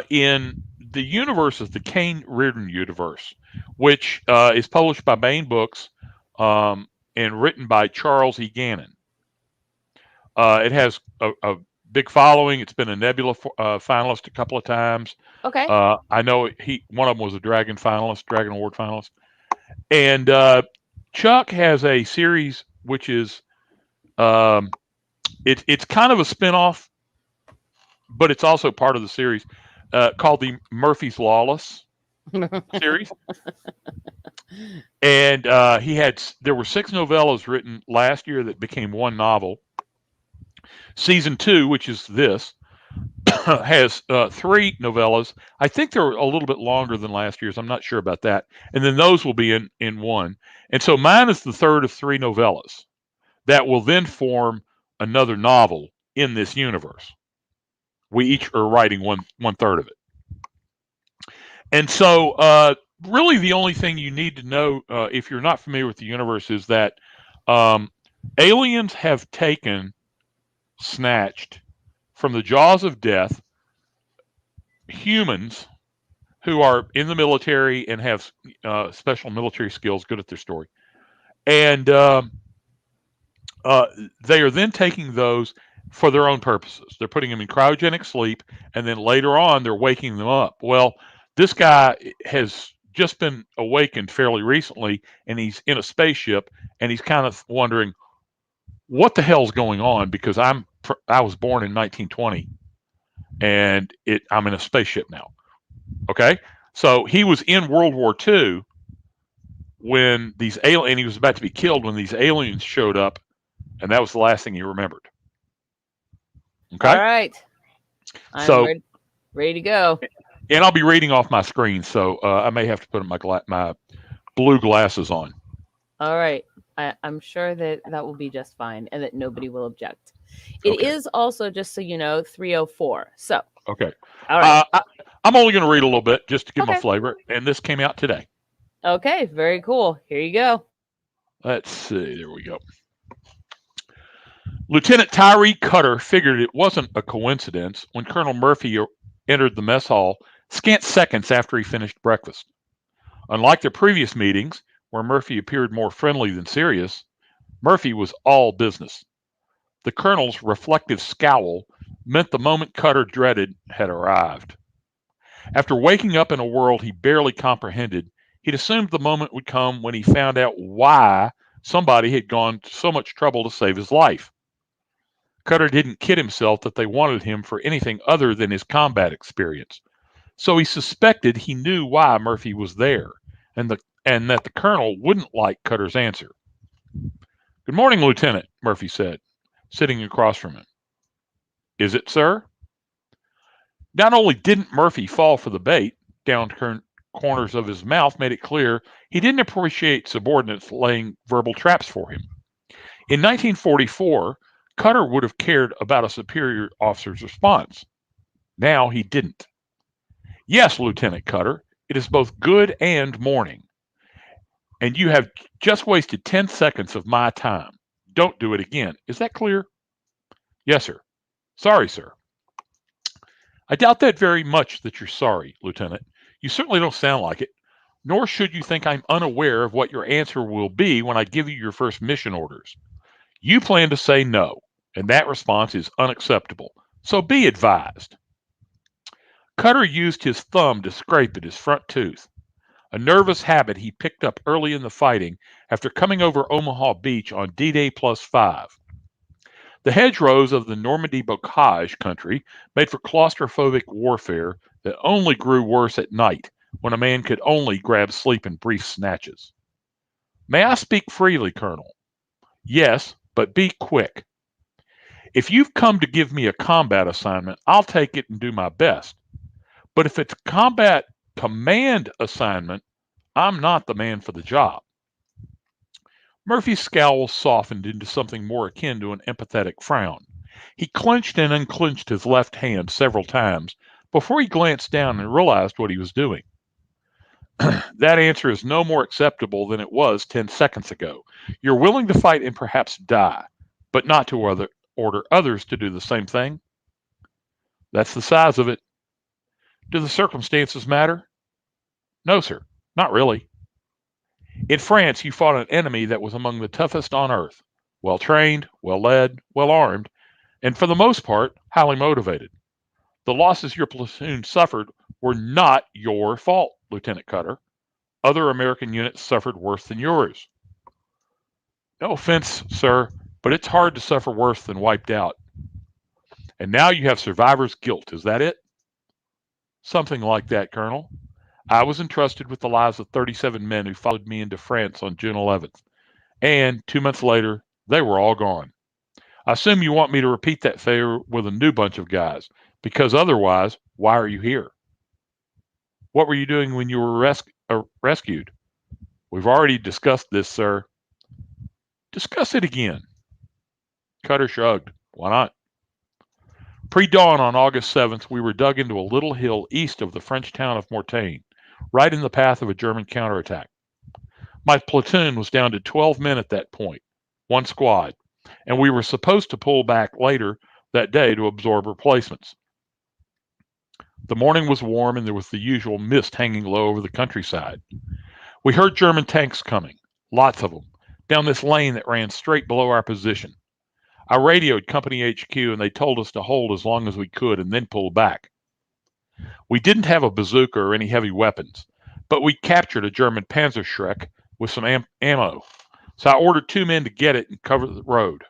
in the universe of the Kane Reardon universe, which is published by Baen Books and written by Charles E. Gannon. It has a big following. It's been a Nebula finalist a couple of times. Okay. I know one of them was a Dragon Award finalist. And Chuck has a series which is it's kind of a spinoff, but it's also part of the series called the Murphy's Lawless series. And there were 6 novellas written last year that became one novel. Season 2, which is this, has 3 novellas. I think they're a little bit longer than last year's. I'm not sure about that. And then those will be in one. And so mine is the third of 3 novellas that will then form another novel in this universe. We each are writing one third of it. And so really the only thing you need to know if you're not familiar with the universe is that aliens have snatched from the jaws of death humans who are in the military and have special military skills, good at their story. And they are then taking those for their own purposes. They're putting them in cryogenic sleep, and then later on they're waking them up. Well, this guy has just been awakened fairly recently, and he's in a spaceship, and he's kind of wondering what the hell's going on, because I was born in 1920, and I'm in a spaceship now. Okay, so he was in World War II when and he was about to be killed when these aliens showed up, and that was the last thing he remembered. Okay. All right. I'm ready to go. And I'll be reading off my screen, so I may have to put my blue glasses on. All right. I'm sure that will be just fine, and that nobody will object. It is also, just so you know, 3:04. So. Okay. All right. I'm only going to read a little bit just to give them a flavor, and this came out today. Okay. Very cool. Here you go. Let's see. There we go. Lieutenant Tyree Cutter figured it wasn't a coincidence when Colonel Murphy entered the mess hall scant seconds after he finished breakfast. Unlike their previous meetings, where Murphy appeared more friendly than serious, Murphy was all business. The colonel's reflective scowl meant the moment Cutter dreaded had arrived. After waking up in a world he barely comprehended, he'd assumed the moment would come when he found out why somebody had gone to so much trouble to save his life. Cutter didn't kid himself that they wanted him for anything other than his combat experience, so he suspected he knew why Murphy was there, and that the colonel wouldn't like Cutter's answer. "Good morning, Lieutenant," Murphy said, sitting across from him. Is it, sir? Not only didn't Murphy fall for the bait, downturned corners of his mouth made it clear he didn't appreciate subordinates laying verbal traps for him. In 1944, Cutter would have cared about a superior officer's response. Now he didn't. Yes, Lieutenant Cutter, it is both good and morning. And you have just wasted 10 seconds of my time. Don't do it again. Is that clear? Yes, sir. Sorry, sir. I doubt that very much that you're sorry, Lieutenant. You certainly don't sound like it. Nor should you think I'm unaware of what your answer will be when I give you your first mission orders. You plan to say no, and that response is unacceptable. So be advised. Cutter used his thumb to scrape at his front tooth, a nervous habit he picked up early in the fighting after coming over Omaha Beach on D-Day +5. The hedgerows of the Normandy bocage country made for claustrophobic warfare that only grew worse at night when a man could only grab sleep in brief snatches. May I speak freely, Colonel? Yes, but be quick. If you've come to give me a combat assignment, I'll take it and do my best. But if it's a combat command assignment, I'm not the man for the job. Murphy's scowl softened into something more akin to an empathetic frown. He clenched and unclenched his left hand several times before he glanced down and realized what he was doing. That answer is no more acceptable than it was 10 seconds ago. You're willing to fight and perhaps die, but not to order others to do the same thing? That's the size of it. Do the circumstances matter? No, sir, not really. In France, you fought an enemy that was among the toughest on earth, well-trained, well-led, well-armed, and for the most part, highly motivated. The losses your platoon suffered were not your fault, Lieutenant Cutter. Other American units suffered worse than yours. No offense, sir, but it's hard to suffer worse than wiped out. And now you have survivor's guilt, is that it? Something like that, Colonel. I was entrusted with the lives of 37 men who followed me into France on June 11th, and 2 months later, they were all gone. I assume you want me to repeat that failure with a new bunch of guys, because otherwise, why are you here? What were you doing when you were rescued? We've already discussed this, sir. Discuss it again. Cutter shrugged. Why not? Pre-dawn on August 7th, we were dug into a little hill east of the French town of Mortagne, right in the path of a German counterattack. My platoon was down to 12 men at that point, one squad, and we were supposed to pull back later that day to absorb replacements. The morning was warm and there was the usual mist hanging low over the countryside. We heard German tanks coming, lots of them, down this lane that ran straight below our position. I radioed Company HQ and they told us to hold as long as we could and then pull back. We didn't have a bazooka or any heavy weapons, but we captured a German Panzerschreck with some ammo, so I ordered 2 men to get it and cover the road.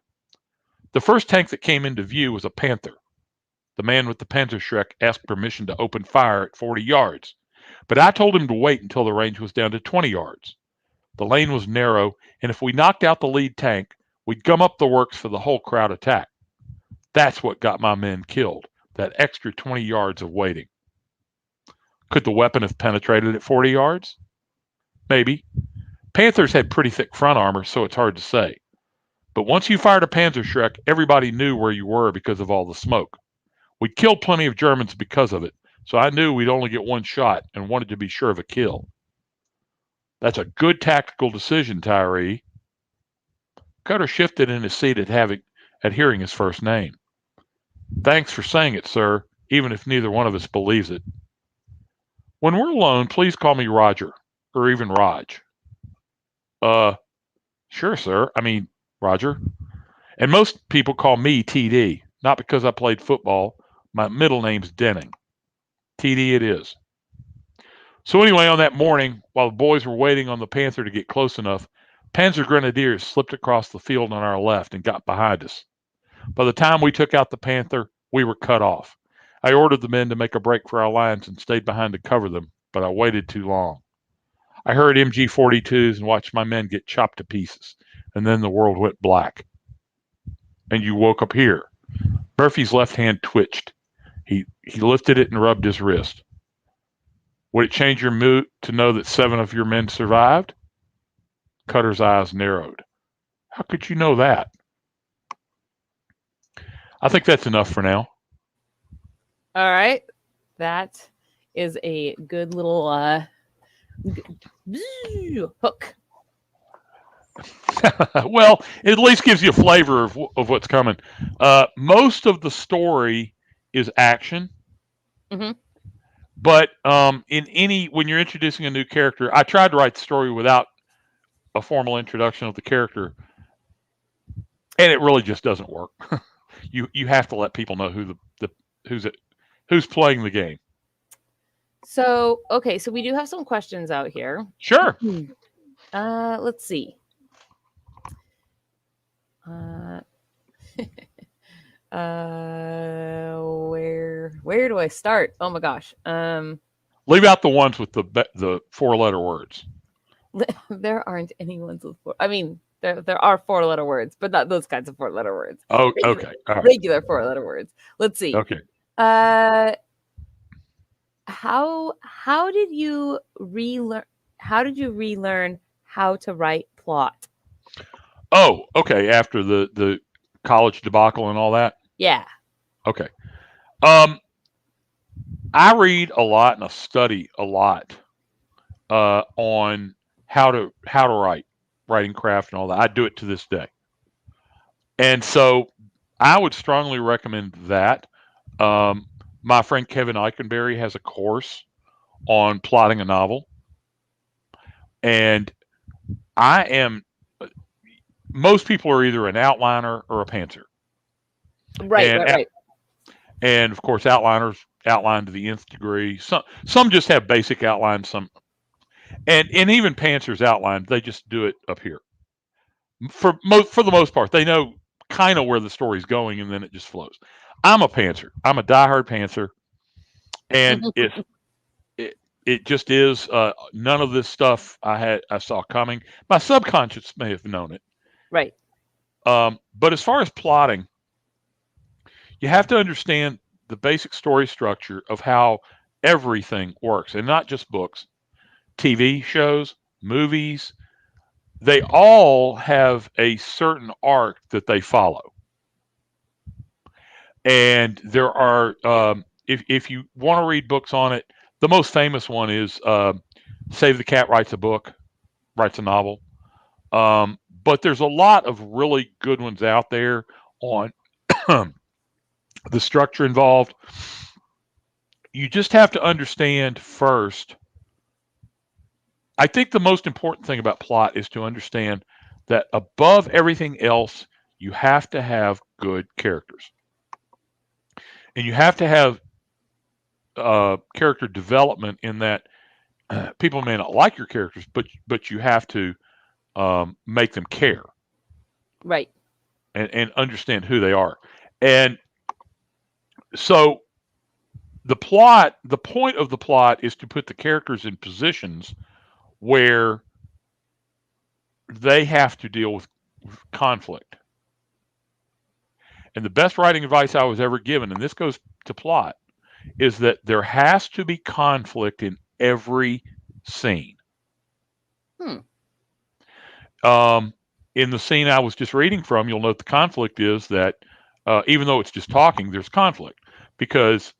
The first tank that came into view was a Panther. The man with the Panzerschreck asked permission to open fire at 40 yards, but I told him to wait until the range was down to 20 yards. The lane was narrow, and if we knocked out the lead tank, we'd gum up the works for the whole crowd attack. That's what got my men killed, that extra 20 yards of waiting. Could the weapon have penetrated at 40 yards? Maybe. Panthers had pretty thick front armor, so it's hard to say. But once you fired a Panzerschreck, everybody knew where you were because of all the smoke. We'd killed plenty of Germans because of it, so I knew we'd only get one shot and wanted to be sure of a kill. That's a good tactical decision, Tyree. Cutter shifted in his seat at hearing his first name. Thanks for saying it, sir, even if neither one of us believes it. When we're alone, please call me Roger, or even Raj. Sure, sir. I mean, Roger. And most people call me TD, not because I played football. My middle name's Denning. TD it is. So anyway, on that morning, while the boys were waiting on the Panther to get close enough, Panzer Grenadiers slipped across the field on our left and got behind us. By the time we took out the Panther, we were cut off. I ordered the men to make a break for our lines and stayed behind to cover them, but I waited too long. I heard MG-42s and watched my men get chopped to pieces, and then the world went black. and you woke up here. Murphy's left hand twitched. He lifted it and rubbed his wrist. Would it change your mood to know that 7 of your men survived? Cutter's eyes narrowed. How could you know that? I think that's enough for now. All right. That is a good little hook. Well, it at least gives you a flavor of what's coming. Most of the story is action. Mm-hmm. But when you're introducing a new character, I tried to write the story without a formal introduction of the character, and it really just doesn't work. You have to let people know who's playing the game. So, okay, so we do have some questions out here. Sure. Let's see. Where do I start? Oh my gosh. Leave out the ones with the 4-letter words. There aren't any ones with 4. I mean, there are 4-letter words, but not those kinds of 4-letter words. Oh, regular, okay. All right. Regular 4-letter words. Let's see. Okay. How did you relearn? How did you relearn how to write plot? Oh, okay. After the college debacle and all that. Yeah. Okay. I read a lot and I study a lot on how to writing craft and all that. I do it to this day, and so I would strongly recommend that. My friend Kevin Eikenberry has a course on plotting a novel, and most people are either an outliner or a pantser. Right. And of course, outliners outline to the nth degree. Some just have basic outlines. And even pantsers outline. They just do it up here. For the most part, they know kind of where the story's going, and then it just flows. I'm a pantser. I'm a diehard pantser, and it just is. None of this stuff I saw coming. My subconscious may have known it. Right. But as far as plotting, you have to understand the basic story structure of how everything works, and not just books, TV shows, movies. They all have a certain arc that they follow. And there are, if you want to read books on it, the most famous one is Save the Cat Writes a Novel. But there's a lot of really good ones out there on the structure involved. You just have to understand first. I think the most important thing about plot is to understand that above everything else, you have to have good characters. And you have to have character development in that people may not like your characters, but you have to make them care. Right. And understand who they are. And so the point of the plot is to put the characters in positions where they have to deal with conflict. And the best writing advice I was ever given, and this goes to plot, is that there has to be conflict in every scene. In the scene I was just reading from, you'll note the conflict is that even though it's just talking, there's conflict because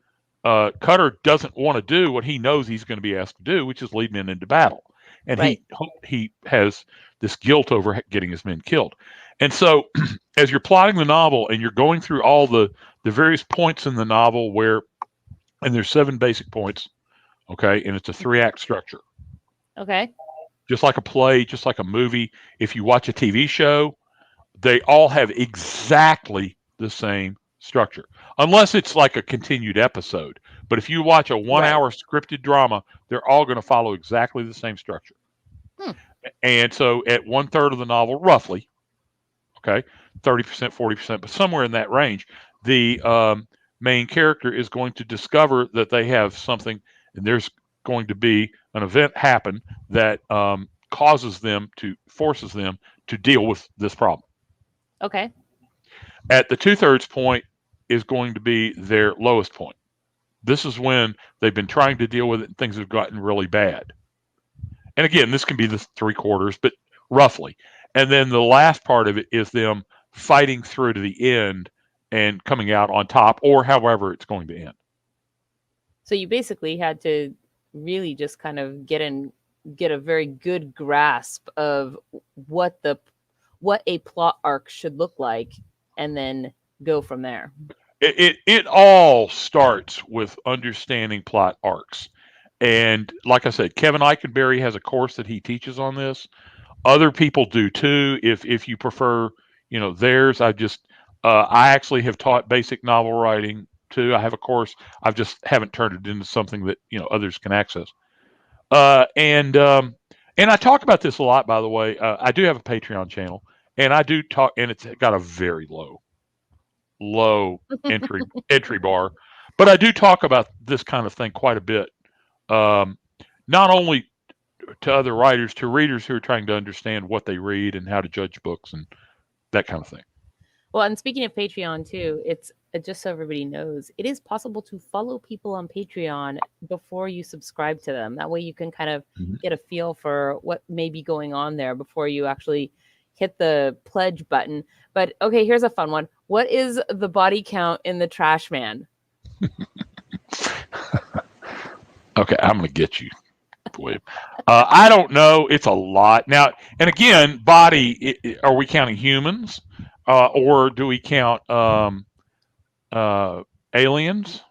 Cutter doesn't want to do what he knows he's going to be asked to do, which is lead men into battle. And right. he has this guilt over getting his men killed. And so as you're plotting the novel and you're going through all the various points in the novel and there's 7 basic points, okay, and it's a 3-act structure. Okay. Just like a play, just like a movie. If you watch a TV show, they all have exactly the same structure, unless it's like a continued episode. But if you watch a 1-hour scripted drama, they're all going to follow exactly the same structure. And so at 1/3 of the novel, roughly, okay, 30%, 40%, but somewhere in that range, the main character is going to discover that they have something, and there's going to be an event happen that forces them to deal with this problem. Okay. At the 2/3 point is going to be their lowest point. This is when they've been trying to deal with it and things have gotten really bad. And again, this can be the 3/4, but roughly. And then the last part of it is them fighting through to the end and coming out on top, or however it's going to end. So you basically had to really just kind of get a very good grasp of what a plot arc should look like, and then go from there. It all starts with understanding plot arcs. And like I said, Kevin Eikenberry has a course that he teaches on this. Other people do too. If you prefer, theirs. I actually have taught basic novel writing too. I have a course. I just haven't turned it into something that others can access. And I talk about this a lot, by the way. I do have a Patreon channel, and I do talk, and it's got a very low entry bar, but I do talk about this kind of thing quite a bit. Not only to other writers, to readers who are trying to understand what they read and how to judge books and that kind of thing. Well, and speaking of Patreon too, it's just so everybody knows, it is possible to follow people on Patreon before you subscribe to them. That way you can kind of get a feel for what may be going on there before you actually hit the pledge button. But okay, here's a fun one. What is the body count in the Trash Man? Okay, I'm going to get you. I don't know. It's a lot. Now, and again, body, are we counting humans? Or do we count aliens?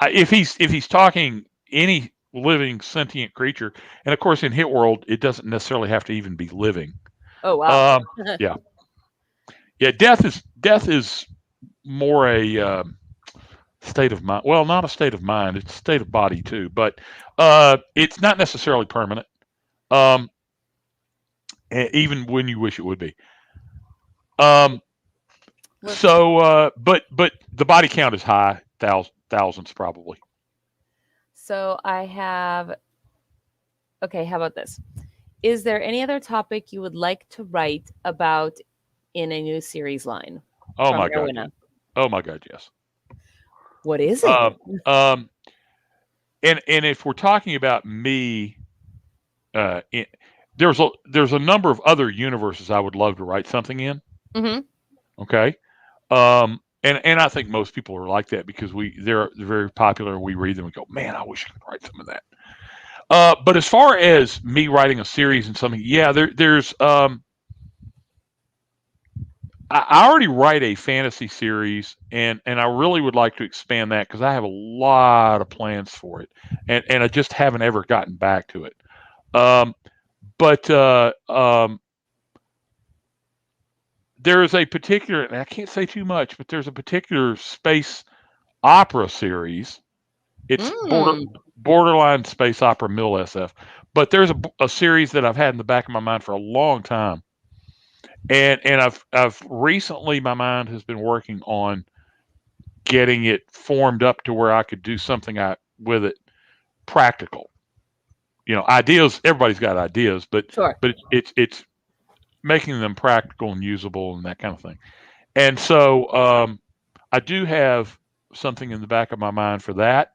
If he's talking any living sentient creature, and of course in Hit World it doesn't necessarily have to even be living. Oh wow. Yeah. Death is more a state of mind. Well, not a state of mind. It's a state of body too, but it's not necessarily permanent. Even when you wish it would be. But the body count is high, thousands probably. So I have. Okay, how about this? Is there any other topic you would like to write about in a new series line? Oh my God! Oh my God! Yes. What is it? And if we're talking about me, there's a number of other universes I would love to write something in. Mm-hmm. Okay. And I think most people are like that because they're very popular. We read them and go, man, I wish I could write some of that. But as far as me writing a series and something, yeah, there's I already write a fantasy series, and I really would like to expand that because I have a lot of plans for it, and I just haven't ever gotten back to it. But there is a particular, and I can't say too much, but there's a particular space opera series. It's borderline space opera, mill SF. But there's a series that I've had in the back of my mind for a long time. And I've recently, my mind has been working on getting it formed up to where I could do something with it practical. Ideas, everybody's got ideas, but sure. But it's making them practical and usable and that kind of thing. And so I do have something in the back of my mind for that.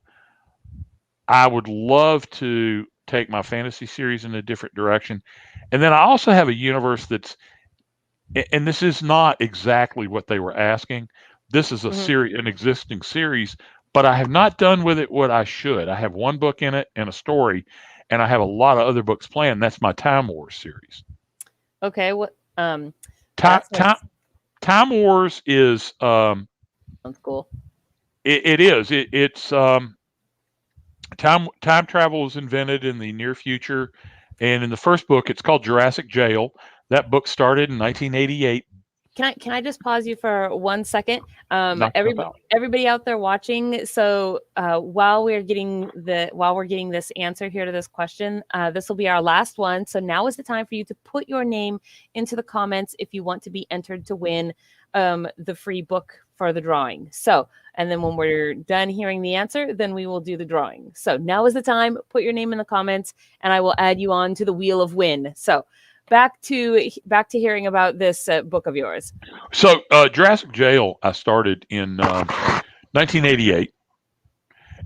I would love to take my fantasy series in a different direction. And then I also have a universe that's, and this is not exactly what they were asking. This is a series, an existing series, but I have not done with it what I should. I have one book in it and a story, and I have a lot of other books planned. That's my Time Wars series. Okay, what Time Wars is sounds cool. It is. It's time travel was invented in the near future, and in the first book, it's called Jurassic Jail. That book started in 1988. Can I just pause you for 1 second? Everybody out there watching. So while we're getting this answer here to this question, this will be our last one. So now is the time for you to put your name into the comments if you want to be entered to win the free book for the drawing. So, and then when we're done hearing the answer, then we will do the drawing. So now is the time. Put your name in the comments, and I will add you on to the wheel of win. So. back to hearing about this book of yours. So Jurassic Jail, I started in 1988,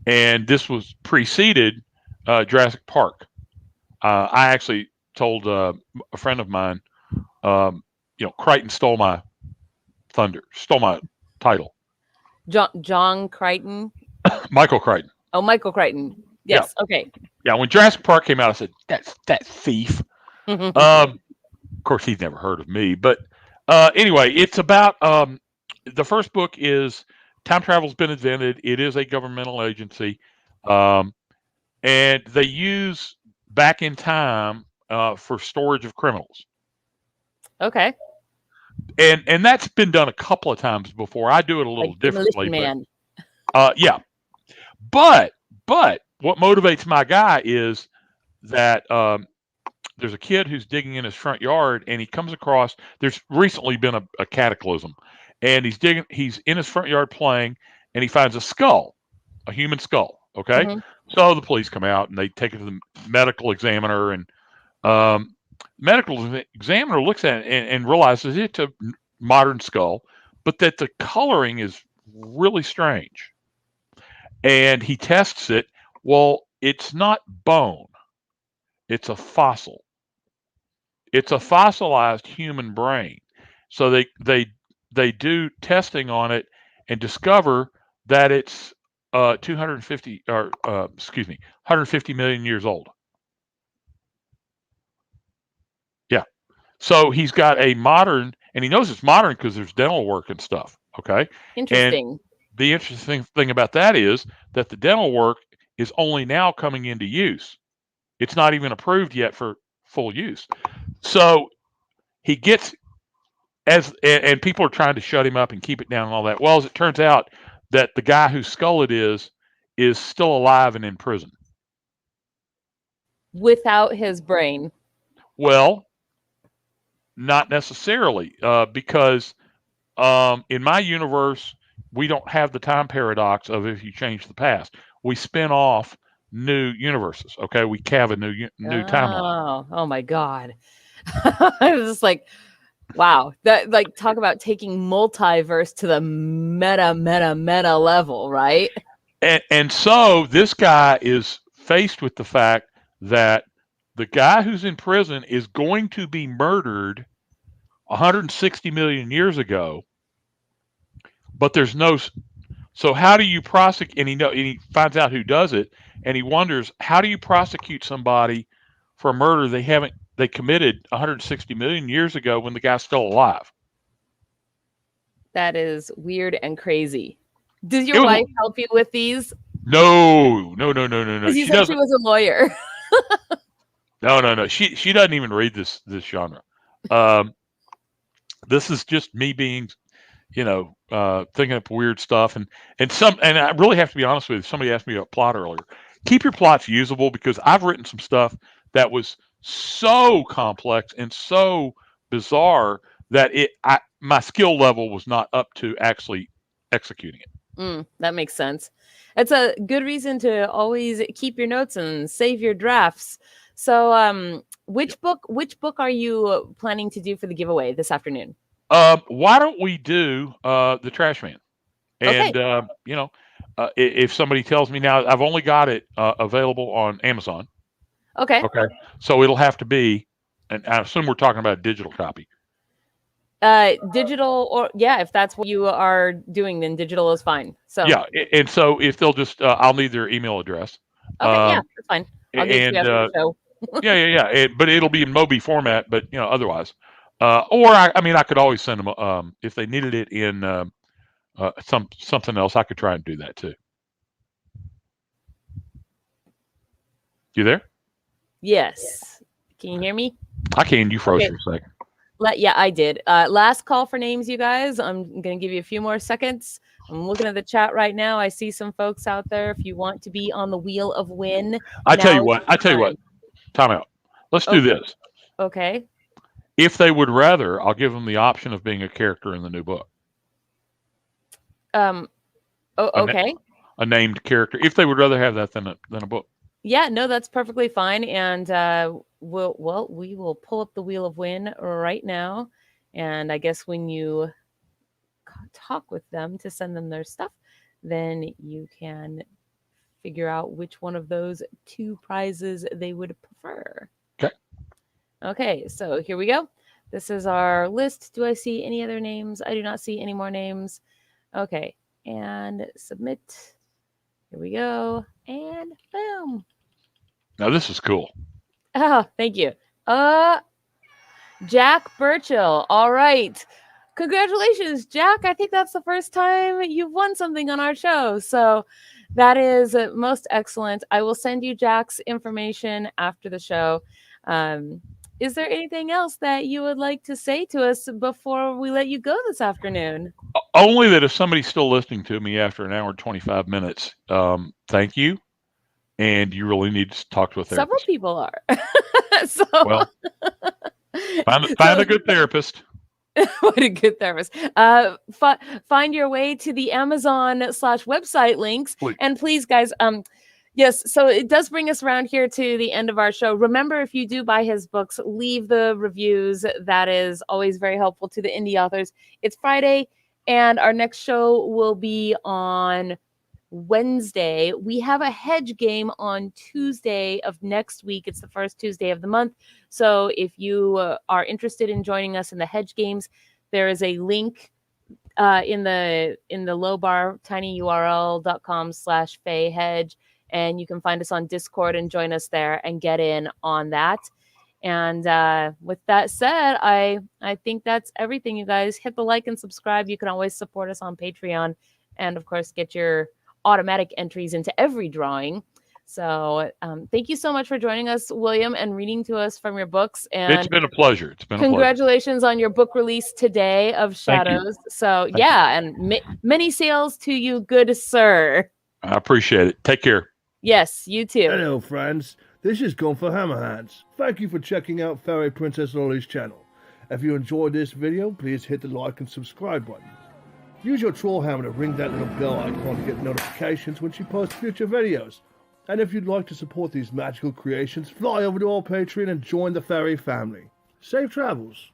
and this was preceded Jurassic Park. I actually told a friend of mine, Crichton stole my thunder, stole my title. John Crichton? Michael Crichton. Oh, Michael Crichton. Yes. Yeah. Okay. Yeah. When Jurassic Park came out, I said, "That's that thief." Of course, he's never heard of me, but anyway, it's about the first book is time travel's been invented. It is a governmental agency, and they use back in time for storage of criminals. Okay. And that's been done a couple of times before. I do it a little differently. Man. Yeah. But what motivates my guy is that there's a kid who's digging in his front yard, and he comes across. There's recently been a cataclysm, and he's in his front yard playing, and he finds a skull, a human skull. Okay, so the police come out and they take it to the medical examiner, and medical examiner looks at it and realizes it's a modern skull, but that the coloring is really strange, and he tests it. Well, it's not bone. It's a fossil. It's a fossilized human brain. So they do testing on it and discover that it's 150 million years old. Yeah. So he's got a modern, and he knows it's modern because there's dental work and stuff. Okay. Interesting. And the interesting thing about that is that the dental work is only now coming into use. It's not even approved yet for full use. So he gets and people are trying to shut him up and keep it down and all that. Well, as it turns out that the guy whose skull it is still alive and in prison. Without his brain. Well, not necessarily, because in my universe, we don't have the time paradox of if you change the past. We spin off new universes. Okay, we have a new timeline. Oh my God! I was just like, wow, that talk about taking multiverse to the meta level, right? And so this guy is faced with the fact that the guy who's in prison is going to be murdered 160 million years ago, but there's no. So how do you prosecute? And he finds out who does it, and he wonders, how do you prosecute somebody for a murder they committed 160 million years ago when the guy's still alive? That is weird and crazy. Did your wife help you with these? No. You said she was a lawyer. No. She doesn't even read this genre. This is just me being, thinking up weird stuff, and I really have to be honest with you. Somebody asked me about plot earlier. Keep your plots usable, because I've written some stuff that was so complex and so bizarre that my skill level was not up to actually executing it. That makes sense. It's a good reason to always keep your notes and save your drafts. So, which book are you planning to do for the giveaway this afternoon? Why don't we do The Trash Man? And okay. If somebody tells me now, I've only got it available on Amazon. Okay. So it'll have to be, and I assume we're talking about a digital copy. Digital, or if that's what you are doing, then digital is fine. So yeah, and so if they'll just, I'll need their email address. Okay, that's fine. I'll get you after the show. yeah. But it'll be in Mobi format. But otherwise, or I could always send them if they needed it in something else. I could try and do that too. You there? Yes. Can you hear me? I can. You froze for a second. Yeah, I did. Last call for names, you guys. I'm going to give you a few more seconds. I'm looking at the chat right now. I see some folks out there. If you want to be on the Wheel of Win. I tell you what. Time out. Let's do this. Okay. If they would rather, I'll give them the option of being a character in the new book. Okay. A named character. If they would rather have that than a book. Yeah, no, that's perfectly fine. And we will pull up the Wheel of Win right now. And I guess when you talk with them to send them their stuff, then you can figure out which one of those two prizes they would prefer. Okay. Okay, so here we go. This is our list. Do I see any other names? I do not see any more names. Okay, and submit. Here we go. And boom. Now this is cool. Oh, thank you. Jack Burchill. All right. Congratulations, Jack. I think that's the first time you've won something on our show. So that is most excellent. I will send you Jack's information after the show. Is there anything else that you would like to say to us before we let you go this afternoon? Only that if somebody's still listening to me after an hour and 25 minutes, thank you. And you really need to talk to a therapist. Several people are. So, well, find a good therapist. What a good therapist. Find your way to the Amazon/website links. Please. And please, guys, yes, so it does bring us around here to the end of our show. Remember, if you do buy his books, leave the reviews. That is always very helpful to the indie authors. It's Friday, and our next show will be on Wednesday. We have a hedge game on Tuesday of next week. It's the first Tuesday of the month. So if you are interested in joining us in the hedge games, there is a link in the low bar, tinyurl.com/fayhedge, and you can find us on Discord and join us there and get in on that. And with that said, I think that's everything, you guys. Hit the like and subscribe. You can always support us on Patreon, and of course get your automatic entries into every drawing. So thank you so much for joining us, William, and reading to us from your books. And it's been a pleasure. It's been congratulations on your book release today of Shadows. So Thank you. And many sales to you, good sir. I appreciate it. Take care. Yes, you too. Hello, friends. This is Gunther Hammerhands. Thank you for checking out Fairy Princess Lolly's channel. If you enjoyed this video, please hit the like and subscribe button. Use your troll hammer to ring that little bell icon to get notifications when she posts future videos. And if you'd like to support these magical creations, fly over to our Patreon and join the Fairy family. Safe travels!